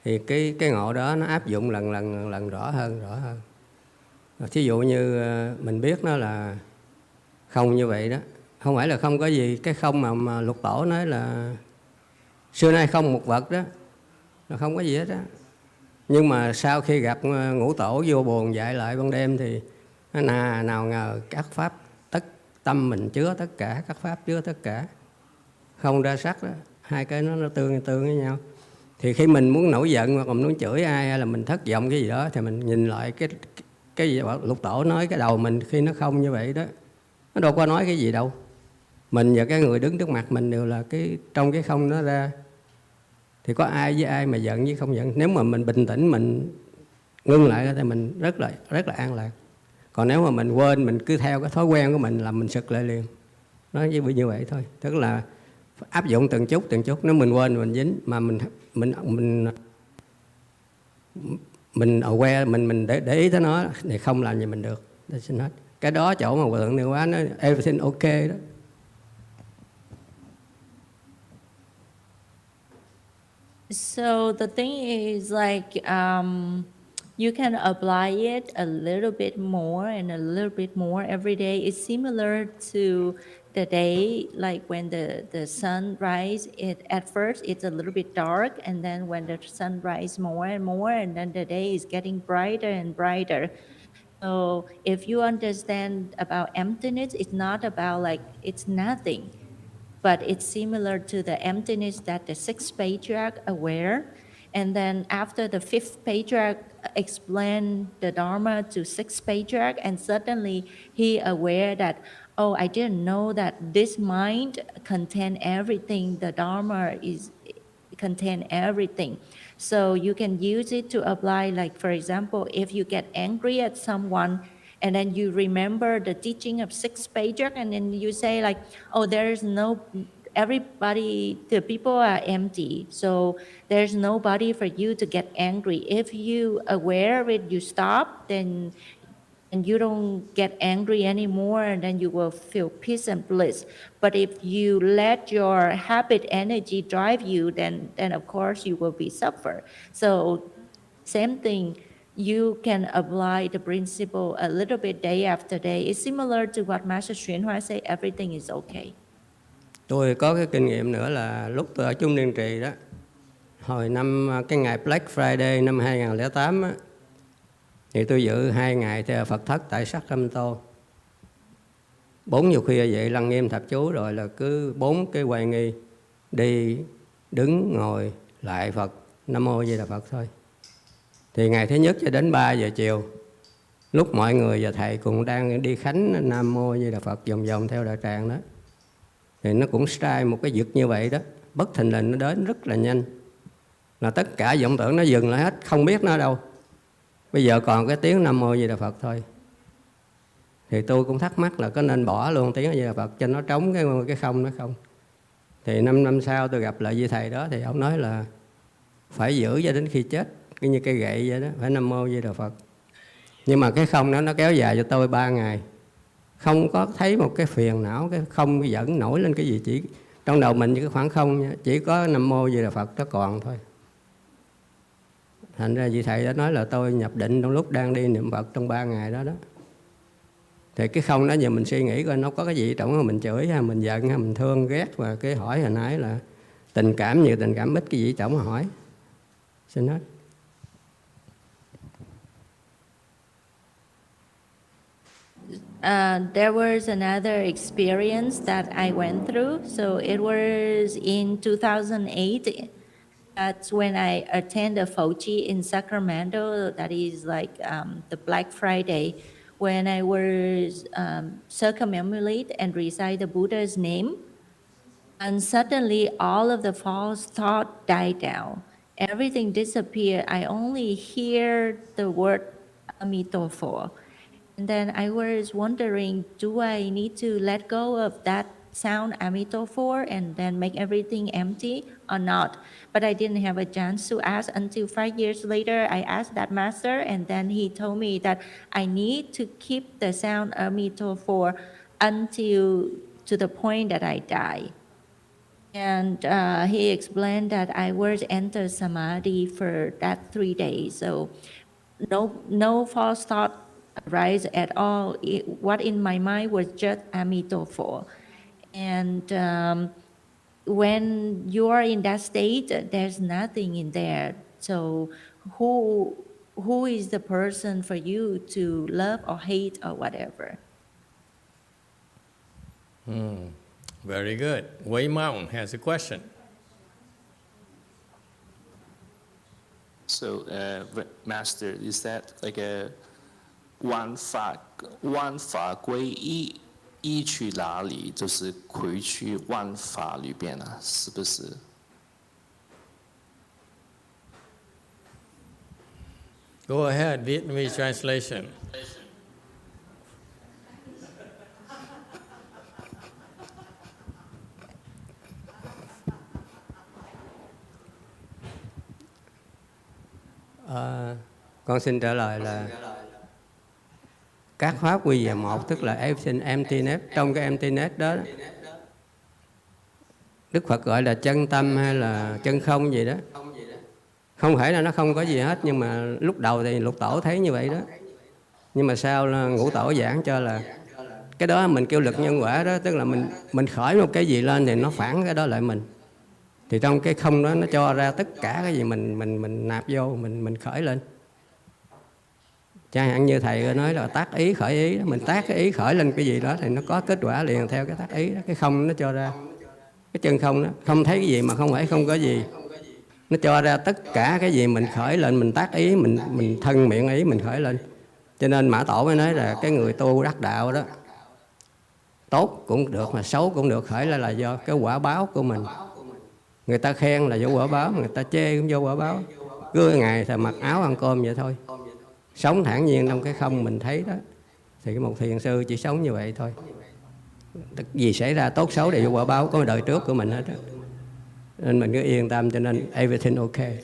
Speaker 15: thì cái ngộ đó nó áp dụng lần rõ hơn. Thí dụ như mình biết nó là không như vậy đó, không phải là không có gì, cái không mà Lục Tổ nói là xưa nay không một vật đó, là không có gì hết á. Nhưng mà sau khi gặp Ngũ Tổ vô buồn dạy lại ban đêm thì nào ngờ các pháp tâm mình chứa tất cả, các pháp chứa tất cả, không ra sắc đó, hai cái nó tương với nhau. Thì khi mình muốn nổi giận hoặc mình muốn chửi ai hay là mình thất vọng cái gì đó thì mình nhìn lại cái gì Lục Tổ nói cái đầu mình khi nó không như vậy đó, nó đâu có nói cái gì đâu. Mình và cái người đứng trước mặt mình đều là trong cái không nó ra. Thì có ai với ai mà giận với không giận. Nếu mà mình bình tĩnh, mình ngưng lại thì mình rất là an lạc. Còn nếu mà mình quên, mình cứ theo cái thói quen của mình là mình sực lại liền. Nó như vậy thôi. Tức là áp dụng từng chút. Nếu mình quên mình dính, mà mình aware, mình để ý tới nó thì không làm gì mình được. Xin hết. Cái đó chỗ mà Hòa Thượng Niệu Quá nói everything okay đó.
Speaker 13: So the thing is like you can apply it a little bit more and a little bit more every day. It's similar to the day, like when the sun rises. At first it's a little bit dark, and then when the sun rises more and more, and then the day is getting brighter and brighter. So if you understand about emptiness, it's not about like it's nothing, but it's similar to the emptiness that the sixth patriarch aware. And then after the fifth patriarch explained the Dharma to sixth patriarch, and suddenly he aware that, oh, I didn't know that this mind contain everything. The Dharma contain everything. So you can use it to apply, like for example, if you get angry at someone, and then you remember the teaching of sixth patriarch, and then you say like, oh, there's no, everybody, the people are empty, so there's nobody for you to get angry. If you aware of it, you stop, then and you don't get angry anymore, and then you will feel peace and bliss. But if you let your habit energy drive you, then of course you will be suffer. So same thing, you can apply the principle a little bit day after day. It's similar to what Master YongHua say, everything is okay.
Speaker 15: Tôi có cái kinh nghiệm nữa là lúc tôi ở Trung Niên Trì đó, hồi cái ngày Black Friday năm 2008 á, thì tôi dự 2 ngày theo Phật thất tại Sacramento. 4 giờ khuya dậy lăng nghiêm thập chú, rồi là cứ 4 cái quay nghi, đi, đứng, ngồi, lại Phật, Nam Mô Di Đà Phật thôi. Thì ngày thứ nhất cho đến 3 giờ chiều, lúc mọi người và thầy cùng đang đi khánh Nam Mô Di Đà Phật vòng theo đại tràng đó, thì nó cũng strike một cái vực như vậy đó, bất thình lình nó đến rất là nhanh, là tất cả vọng tưởng nó dừng lại hết, không biết nó ở đâu. Bây giờ còn cái tiếng Nam Mô Di Đà Phật thôi. Thì tôi cũng thắc mắc là có nên bỏ luôn tiếng Di Đà Phật cho nó trống cái không nó không. Thì 5 năm sau tôi gặp lại vị thầy đó, thì ông nói là phải giữ cho đến khi chết, như cây gậy vậy đó, phải Nam Mô Di Đà Phật. Nhưng mà cái không đó nó kéo dài cho tôi 3 ngày. Không có thấy một cái phiền não, cái không dẫn nổi lên cái gì, chỉ trong đầu mình cái khoảng không, chỉ có Nam Mô Di Đà Phật nó còn thôi. Thành ra vị thầy đã nói là tôi nhập định trong lúc đang đi niệm Phật trong 3 ngày đó đó. Thì cái không đó giờ mình suy nghĩ coi nó có cái gì trong đó, mình chửi hay mình giận hay mình thương ghét. Và cái hỏi hồi nãy là tình cảm, nhiều tình cảm ít cái gì trong hỏi. Xin hết.
Speaker 13: There was another experience that I went through. So it was in 2008. That's when I attended a Fochi in Sacramento. That is like the Black Friday, when I was circumambulate and recite the Buddha's name. And suddenly all of the false thought died down. everything disappeared. I only hear the word Emitofuo. And then I was wondering, do I need to let go of that sound Emitofuo and then make everything empty or not? But I didn't have a chance to ask until 5 years later. I asked that master, and then he told me that I need to keep the sound Emitofuo until to the point that I die. And he explained that I was enter samadhi for that 3 days. So no false thought arise at all. What in my mind was just Emitofuo. And when you are in that state, there's nothing in there. So who is the person for you to love or hate or whatever?
Speaker 3: Very good. Wei Mountain has a question.
Speaker 16: So, Master, is that like a 万法归一，一去哪里就是回去万法里边啊，是不是？
Speaker 3: Go ahead, Vietnamese translation.
Speaker 15: Con xin trả lời là các pháp quy về một, tức là everything emptiness. Trong cái emptiness đó, Đức Phật gọi là chân tâm hay là chân không gì đó. Không phải là nó không có gì hết, nhưng mà lúc đầu thì Lục Tổ thấy như vậy đó. Nhưng mà sau là Ngũ Tổ giảng cho là cái đó mình kêu lực nhân quả đó, tức là mình khởi một cái gì lên thì nó phản cái đó lại mình. Thì trong cái không đó nó cho ra tất cả cái gì mình nạp vô, mình khởi lên. Chẳng hạn như thầy nói là tác ý khởi ý đó, mình tác cái ý khởi lên cái gì đó thì nó có kết quả liền theo cái tác ý đó. Cái không nó cho ra cái chân không đó, không thấy cái gì mà không phải không có gì. Nó cho ra tất cả cái gì mình khởi lên, mình tác ý, mình thân miệng ý mình khởi lên. Cho nên Mã Tổ mới nói là cái người tu đắc đạo đó, tốt cũng được mà xấu cũng được, khởi lên là do cái quả báo của mình. Người ta khen là do quả báo, người ta chê cũng do quả báo. Cứ ngày thì mặc áo ăn cơm vậy thôi. Sống thản nhiên trong cái không mình thấy đó. Thì một thiền sư chỉ sống như vậy thôi. Gì xảy ra tốt xấu đều do quả báo có đời trước của mình hết đó. Nên mình cứ yên tâm, cho nên everything okay.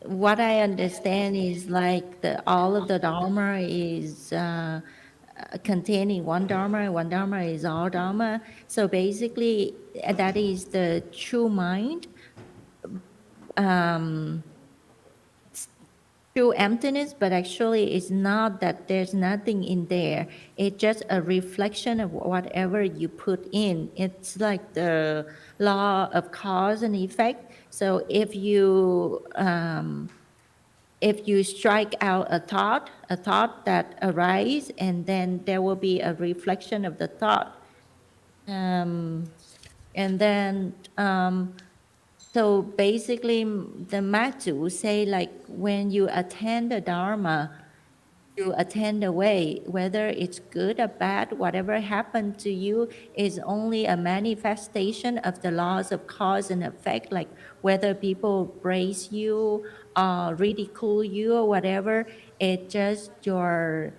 Speaker 13: What I understand is like all of the Dharma is containing one Dharma, and one Dharma is all Dharma. So basically, that is the true mind. True emptiness, but actually it's not that there's nothing in there. It's just a reflection of whatever you put in. It's like the law of cause and effect. So if you strike out a thought that arises, and then there will be a reflection of the thought. So basically, the Matsu say like when you attend the Dharma, you attend the way, whether it's good or bad, whatever happened to you is only a manifestation of the laws of cause and effect, like whether people praise you or ridicule you or whatever, it's just your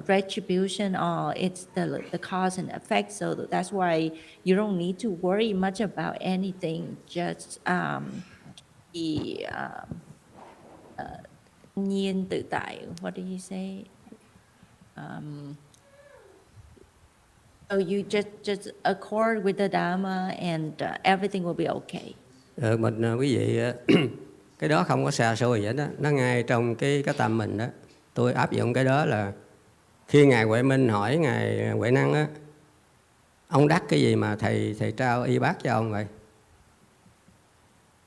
Speaker 13: retribution, or it's the cause and effect. So that's why you don't need to worry much about anything. Just nhiên tự tại. What do you say? So you just accord with the Dharma, and everything will be okay.
Speaker 15: Quý vị, cái đó không có xa xôi vậy đó, nó ngay trong cái tâm mình đó. Tôi áp dụng cái đó là khi Ngài Huệ Minh hỏi Ngài Huệ Năng á, ông đắc cái gì mà thầy trao y bát cho ông vậy?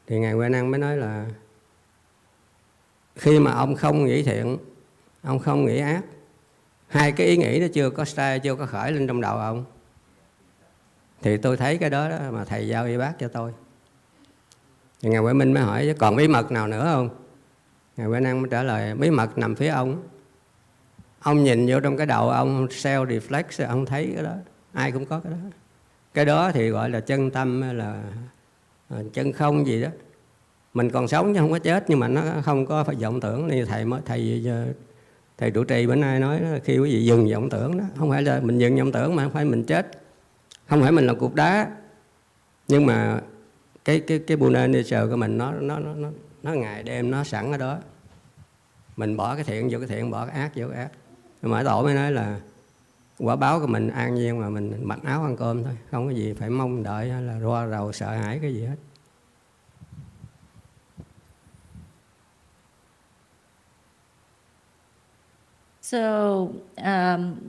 Speaker 15: Thì Ngài Huệ Năng mới nói là khi mà ông không nghĩ thiện, ông không nghĩ ác, hai cái ý nghĩ đó chưa có style, chưa có khởi lên trong đầu ông, thì tôi thấy cái đó mà thầy giao y bát cho tôi. Thì Ngài Huệ Minh mới hỏi còn bí mật nào nữa không? Ngài Huệ Năng mới trả lời bí mật nằm phía ông. Ông nhìn vô trong cái đầu ông, self reflex, ông thấy cái đó. Ai cũng có cái đó. Cái đó thì gọi là chân tâm hay là chân không gì đó. Mình còn sống chứ không có chết, nhưng mà nó không có phải vọng tưởng. Như thầy trụ trì bữa nay nói khi quý vị dừng vọng tưởng đó, không phải là mình dừng vọng tưởng mà không phải mình chết, không phải mình là cục đá, nhưng mà cái Buddha nature của mình nó ngày đêm nó sẵn ở đó. Mình bỏ cái thiện vô cái thiện, bỏ cái ác vô cái ác. Nhưng mà tổ mới nói là quả báo của mình an nhiên mà mình mặc áo ăn cơm thôi, không có gì phải mong đợi hay là ro rầu sợ hãi cái gì hết.
Speaker 13: So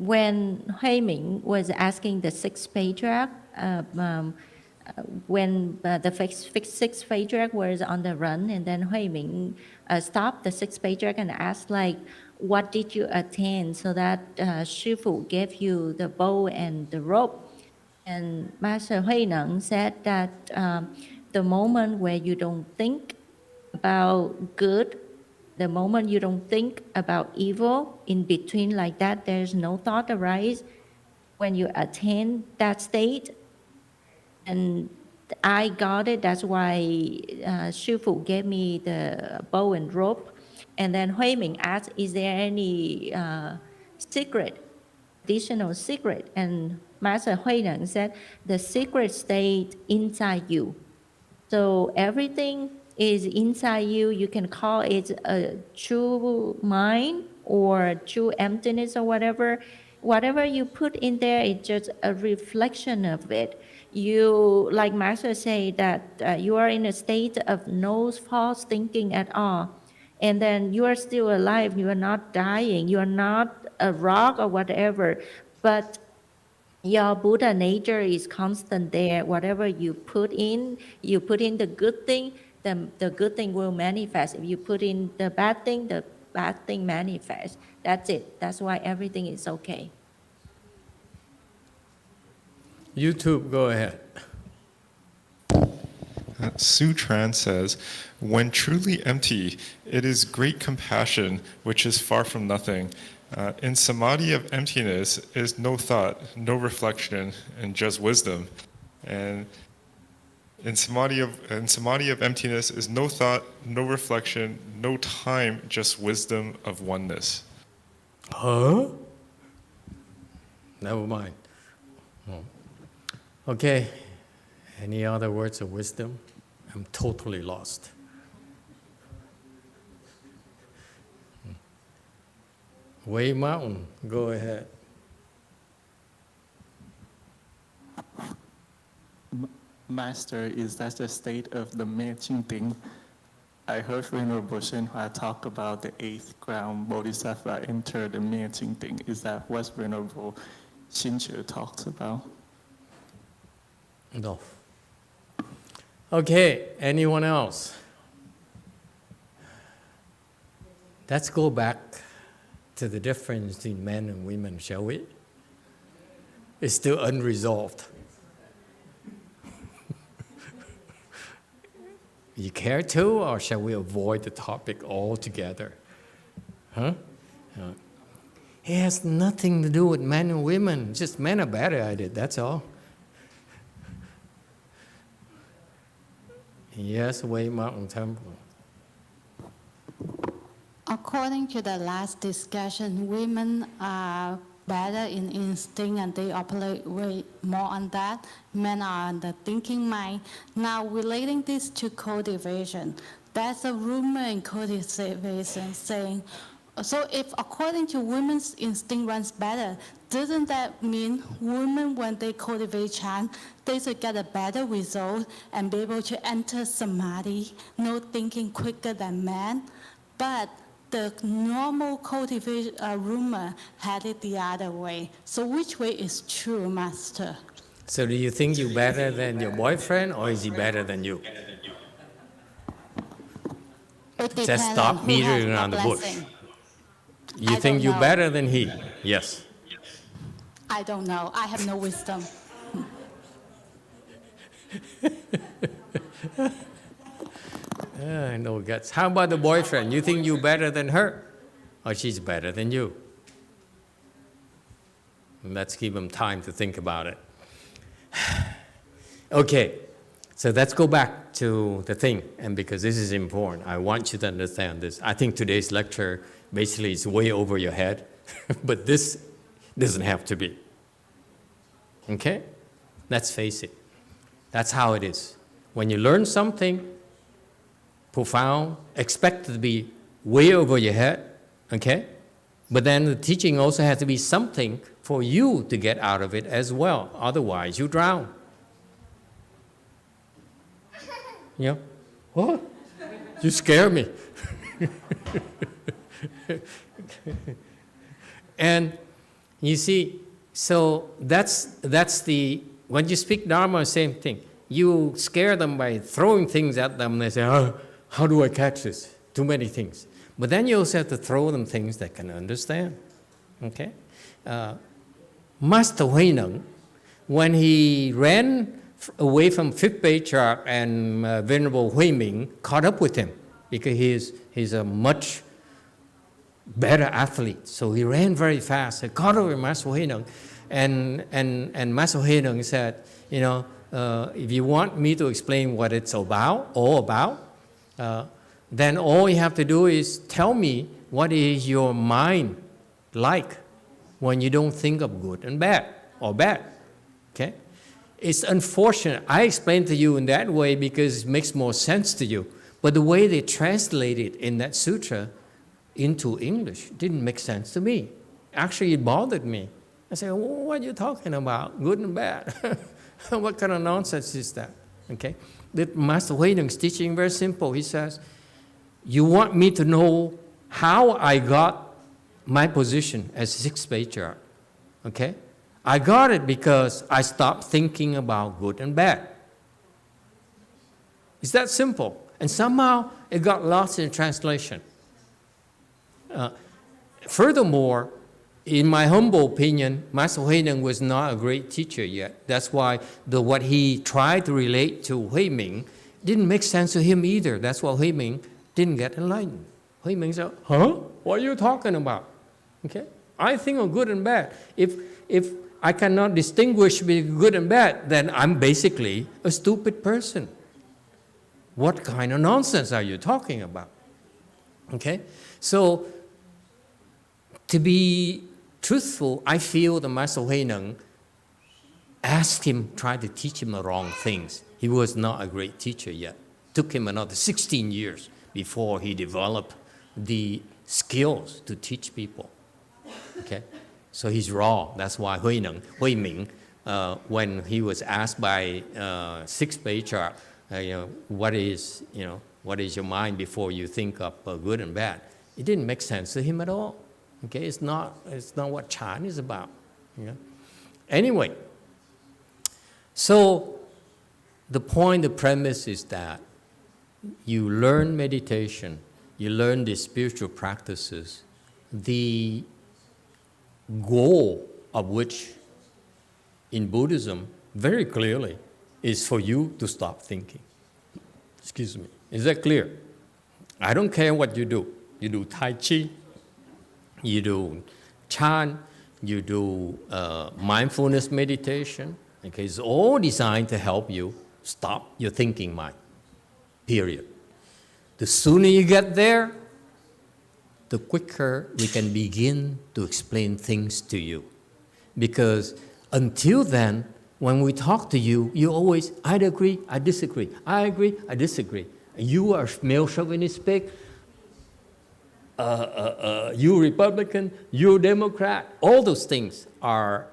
Speaker 13: when Hui Ming was asking the sixth patriarch, when the sixth patriarch was on the run, and then Hui Ming stopped the sixth patriarch and asked, like, what did you attain so that Shifu gave you the bow and the rope? And Master Hui Neng said that the moment where you don't think about good, the moment you don't think about evil, in between like that, there's no thought arise. When you attain that state, and I got it, that's why Shifu gave me the bow and rope. And then Hui Ming asked, is there any secret, additional secret? And Master Hui Neng said, the secret stayed inside you. So everything is inside you. You can call it a true mind or true emptiness or whatever. Whatever you put in there, it's just a reflection of it. You, like Master say, that you are in a state of no false thinking at all. And then you are still alive. You are not dying. You are not a rock or whatever. But your Buddha nature is constant there. Whatever you put in the good thing, the good thing will manifest. If you put in the bad thing manifests. That's it. That's why everything is okay.
Speaker 3: YouTube, go ahead.
Speaker 8: Sutran says, when truly empty, it is great compassion, which is far from nothing. In samadhi of emptiness is no thought, no reflection, and just wisdom. And in samadhi of emptiness is no thought, no reflection, no time, just wisdom of oneness.
Speaker 3: Huh? Never mind. Oh. Okay. Any other words of wisdom? I'm totally lost. Way Mountain, go ahead.
Speaker 16: Master, is that the state of the matching thing? I heard Venerable YongHua talk about the eighth ground Bodhisattva enter the matching thing. Is that what Venerable Xinche talks about?
Speaker 3: No. Okay, anyone else? Let's go back to the difference in men and women, shall we? It's still unresolved. You care to, or shall we avoid the topic altogether? Huh? It has nothing to do with men and women. Just men are better at it, that's all. Yes, Way Mountain Temple.
Speaker 17: According to the last discussion, women are better in instinct and they operate way more on that. Men are on the thinking mind. Now, relating this to cultivation, there's a rumor in cultivation saying, so if according to women's instinct runs better, doesn't that mean women, when they cultivate chant, they should get a better result and be able to enter samadhi, no thinking quicker than men? But the normal cultivation rumor had it the other way. So which way is true, Master?
Speaker 3: So do you think you're better than your boyfriend, or is he better than you? Just stop metering around the bush. You think you're better than he? Yes.
Speaker 17: I don't know. I have no wisdom.
Speaker 3: No guts. How about the boyfriend? You think you're better than her? Or she's better than you? Let's give them time to think about it. Okay, so let's go back to the thing, and because this is important, I want you to understand this. I think today's lecture basically is way over your head, but this doesn't have to be. Okay? Let's face it. That's how it is. When you learn something profound, expect it to be way over your head, okay? But then the teaching also has to be something for you to get out of it as well. Otherwise, you drown. You know? What? You scare me. And you see, so that's the, when you speak Dharma, same thing. You scare them by throwing things at them. They say, oh, how do I catch this? Too many things. But then you also have to throw them things they can understand. Okay? Master Hui Neng, when he ran away from Fifth Patriarch and Venerable Hui Ming, caught up with him because he's a much better athlete. So he ran very fast. He caught up with Master Hui Neng. And Master Hui Neng said, you know, if you want me to explain what it's all about, then all you have to do is tell me what is your mind like when you don't think of good and bad or bad. Okay? It's unfortunate. I explained to you in that way because it makes more sense to you. But the way they translate it in that sutra into English didn't make sense to me. Actually, it bothered me. I said, well, what are you talking about? Good and bad. What kind of nonsense is that? Okay? The Master Hui Neng's teaching very simple. He says, you want me to know how I got my position as Sixth Patriarch. Okay? I got it because I stopped thinking about good and bad. It's that simple. And somehow it got lost in translation. Furthermore, in my humble opinion, Master Hui Neng was not a great teacher yet. That's why what he tried to relate to Hui Ming didn't make sense to him either. That's why Hui Ming didn't get enlightened. Hui Ming said, huh? What are you talking about? Okay? I think of good and bad. If I cannot distinguish between good and bad, then I'm basically a stupid person. What kind of nonsense are you talking about? Okay? So, to be truthful, I feel the Master Hui Neng tried to teach him the wrong things. He was not a great teacher yet. Took him another 16 years before he developed the skills to teach people. Okay? So he's raw. That's why Hui Ming, when he was asked by Sixth Patriarch, what is your mind before you think of good and bad? It didn't make sense to him at all. Okay, it's not what Chan is about. You know? Anyway, so the premise is that you learn meditation, you learn the spiritual practices, the goal of which in Buddhism, very clearly, is for you to stop thinking. Excuse me. Is that clear? I don't care what you do. You do Tai Chi, you do Chan, you do mindfulness meditation. Okay, it's all designed to help you stop your thinking mind, period. The sooner you get there, the quicker we can begin to explain things to you. Because until then, when we talk to you, you always, I agree, I disagree. I agree, I disagree. You are male chauvinist pig. You Republican, you Democrat. All those things are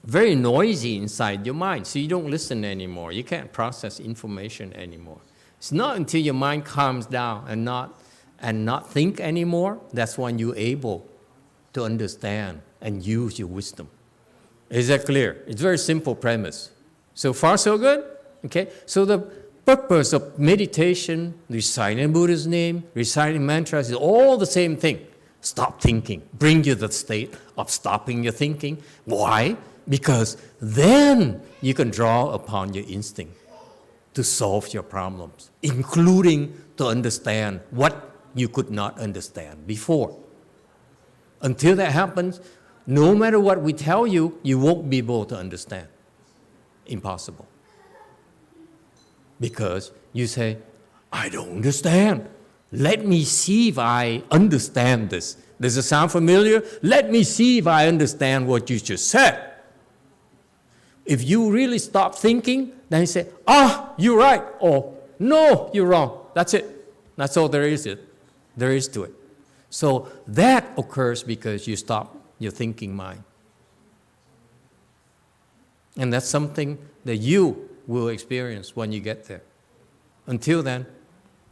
Speaker 3: very noisy inside your mind, so you don't listen anymore. You can't process information anymore. It's not until your mind calms down and not think anymore, that's when you're able to understand and use your wisdom. Is that clear? It's a very simple premise. So far, so good? Okay? So the purpose of meditation, reciting Buddha's name, reciting mantras, is all the same thing. Stop thinking. Bring you the state of stopping your thinking. Why? Because then you can draw upon your instinct to solve your problems, including to understand what you could not understand before. Until that happens, no matter what we tell you, you won't be able to understand. Impossible. Because you say, I don't understand. Let me see if I understand this. Does it sound familiar? Let me see if I understand what you just said. If you really stop thinking, then you say, you're right, or no, you're wrong. That's it. That's all there is to it. So that occurs because you stop your thinking mind. And that's something that you will experience when you get there. Until then,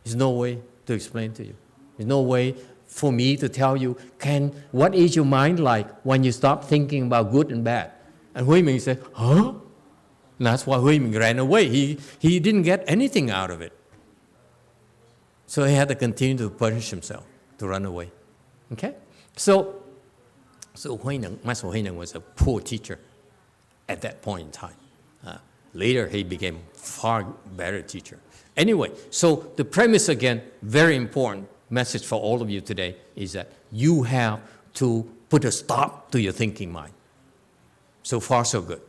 Speaker 3: there's no way to explain to you. There's no way for me to tell you, what is your mind like when you stop thinking about good and bad? And Hui Ming said, huh? And that's why Hui Ming ran away. He didn't get anything out of it. So he had to continue to punish himself, to run away. Okay? So Master Hui Neng was a poor teacher at that point in time. Later, he became far better teacher. Anyway, so the premise again, very important message for all of you today is that you have to put a stop to your thinking mind. So far, so good.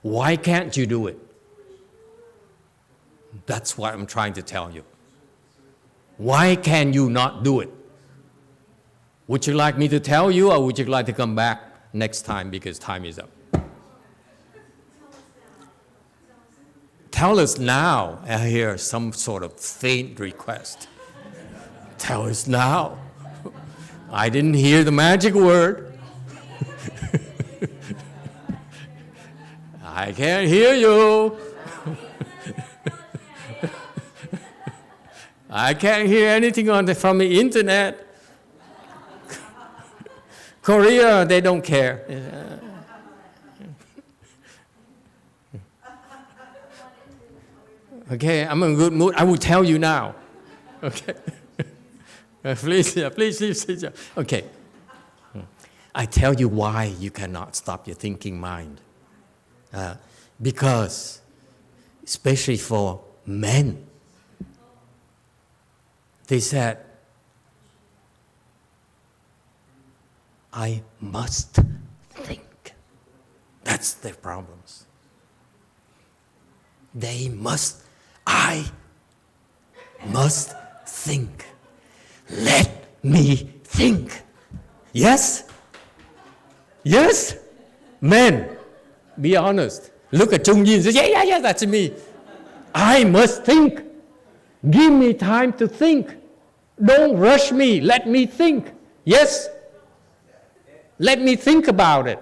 Speaker 3: Why can't you do it? That's what I'm trying to tell you. Why can you not do it? Would you like me to tell you, or would you like to come back next time because time is up? Tell us now. I hear some sort of faint request. Tell us now. I didn't hear the magic word. I can't hear you. I can't hear anything from the internet. Korea, they don't care. Okay, I'm in a good mood. I will tell you now. Okay. Please. Okay. I tell you why you cannot stop your thinking mind. Because, especially for men, they said, I must think. That's their problems. I must think. Let me think. Yes? Yes? Men, be honest. Look at Chung Yin and say, yeah, that's me. I must think. Give me time to think. Don't rush me. Let me think. Yes? Let me think about it.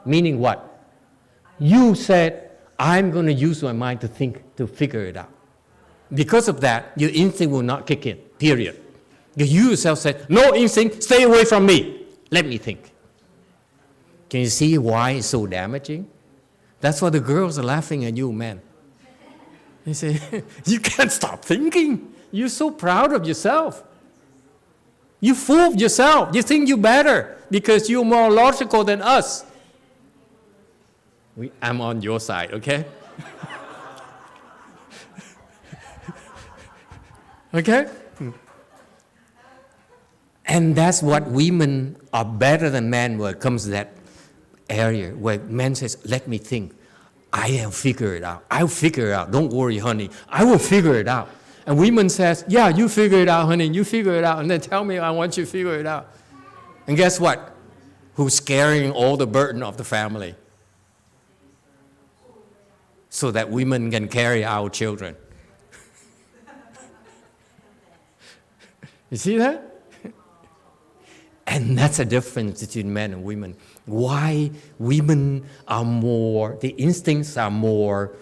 Speaker 3: Meaning what? You said, I'm going to use my mind to think, to figure it out. Because of that, your instinct will not kick in, period. You yourself said, no instinct, stay away from me. Let me think. Can you see why it's so damaging? That's why the girls are laughing at you, men. They say, you can't stop thinking. You're so proud of yourself. You fooled yourself. You think you're better because you're more logical than us. I'm on your side, okay? Okay? And that's what women are better than men when it comes to that area where men says, let me think. I will figure it out. I'll figure it out. Don't worry, honey. I will figure it out. And women says, yeah, you figure it out, honey. You figure it out. And then tell me I want you to figure it out. And guess what? Who's carrying all the burden of the family? So that women can carry our children. You see that? And that's a difference between men and women. Why women are more, the instincts are more,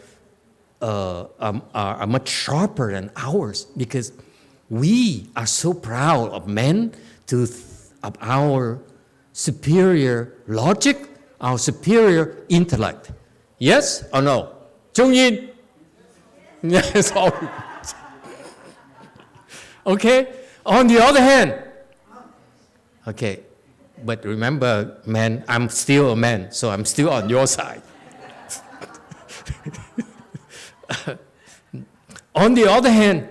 Speaker 3: are much sharper than ours, because we are so proud of men, of our superior logic, our superior intellect. Yes or no? Chung Yin? Yes. Okay? On the other hand, okay, but remember, man, I'm still a man, so I'm still on your side. On the other hand,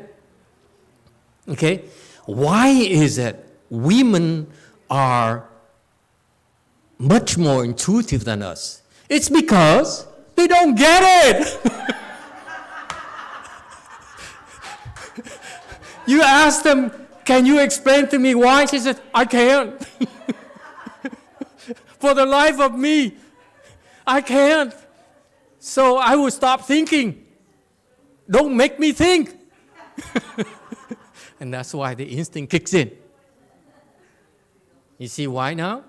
Speaker 3: okay, why is it women are much more intuitive than us? It's because they don't get it. You ask them, can you explain to me why? She said, I can't. For the life of me, I can't. So I will stop thinking. Don't make me think. And that's why the instinct kicks in. You see why now?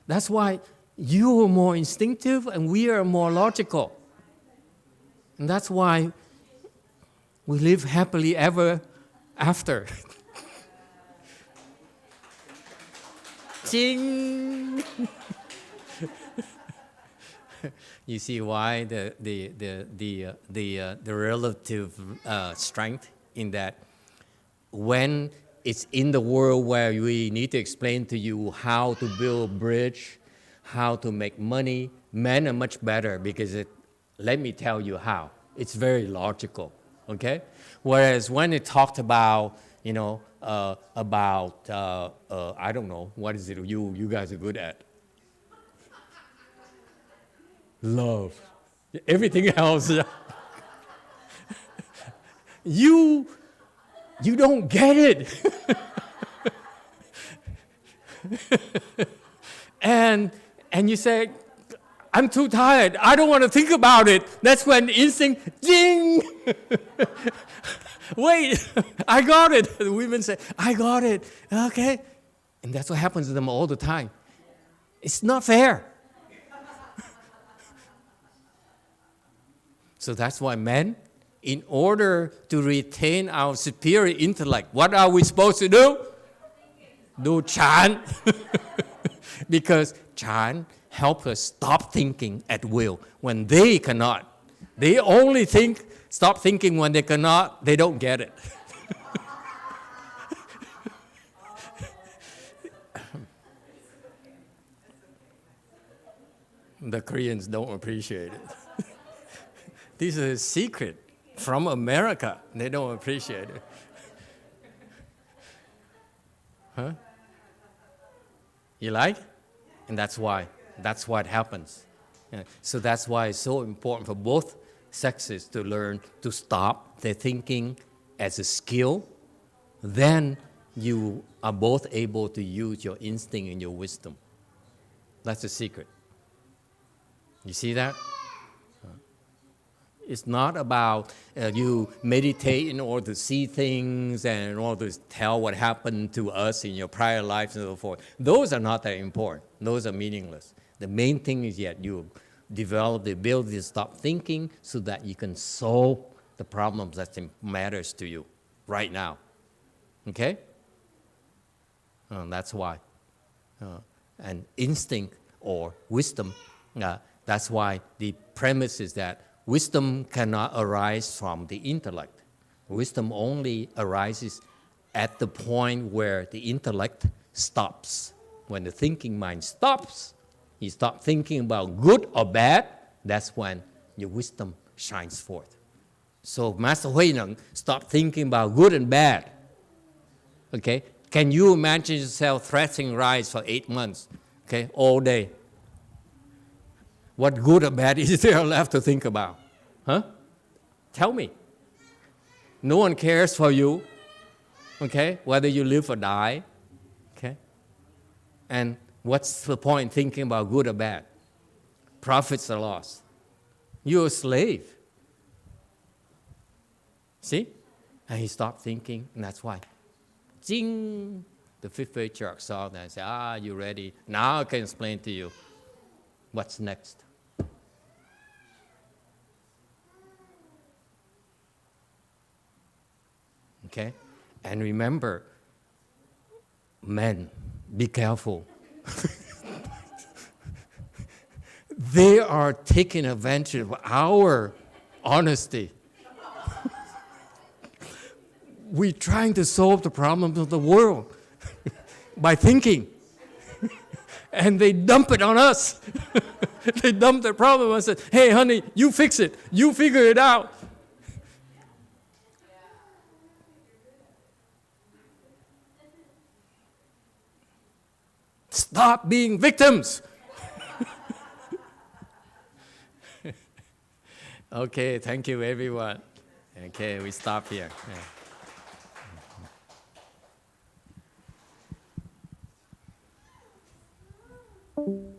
Speaker 3: That's why you are more instinctive and we are more logical. And that's why we live happily ever after. Ching! You see why the relative strength in that when it's in the world where we need to explain to you how to build a bridge, how to make money, men are much better because let me tell you how. It's very logical, okay? Whereas when it talked about, I don't know, what is it you guys are good at? Love. Everything else. You don't get it. and you say, I'm too tired. I don't want to think about it. That's when instinct, ding! Wait, I got it. The women say, I got it. Okay. And that's what happens to them all the time. It's not fair. So that's why men, in order to retain our superior intellect, what are we supposed to do? Do chant. Because chant helps us stop thinking at will when they cannot. They only stop thinking when they cannot, they don't get it. The Koreans don't appreciate it. This is a secret from America. They don't appreciate it. Huh? You like? And that's why. That's what happens. Yeah. So that's why it's so important for both sexes to learn to stop their thinking as a skill. Then you are both able to use your instinct and your wisdom. That's the secret. You see that? It's not about you meditate in order to see things and in order to tell what happened to us in your prior lives and so forth. Those are not that important. Those are meaningless. The main thing is that you develop the ability to stop thinking so that you can solve the problems that matters to you right now. Okay? That's why. And instinct or wisdom, that's why the premise is that wisdom cannot arise from the intellect. Wisdom only arises at the point where the intellect stops. When the thinking mind stops, you stop thinking about good or bad, that's when your wisdom shines forth. So Master Huineng stopped thinking about good and bad. Okay? Can you imagine yourself threshing rice for 8 months, okay, all day? What good or bad is there left to think about? Huh? Tell me. No one cares for you, okay, whether you live or die, okay? And what's the point thinking about good or bad? Profits or loss. You're a slave. See? And he stopped thinking, and that's why. Jing! The fifth patriarch saw that and said, you ready? Now I can explain to you what's next. Okay? And remember, men, be careful. They are taking advantage of our honesty. We're trying to solve the problems of the world by thinking. And they dump it on us. They dump the problem and say, hey, honey, you fix it. You figure it out. Stop being victims. Okay, thank you everyone. Okay, we stop here. Yeah.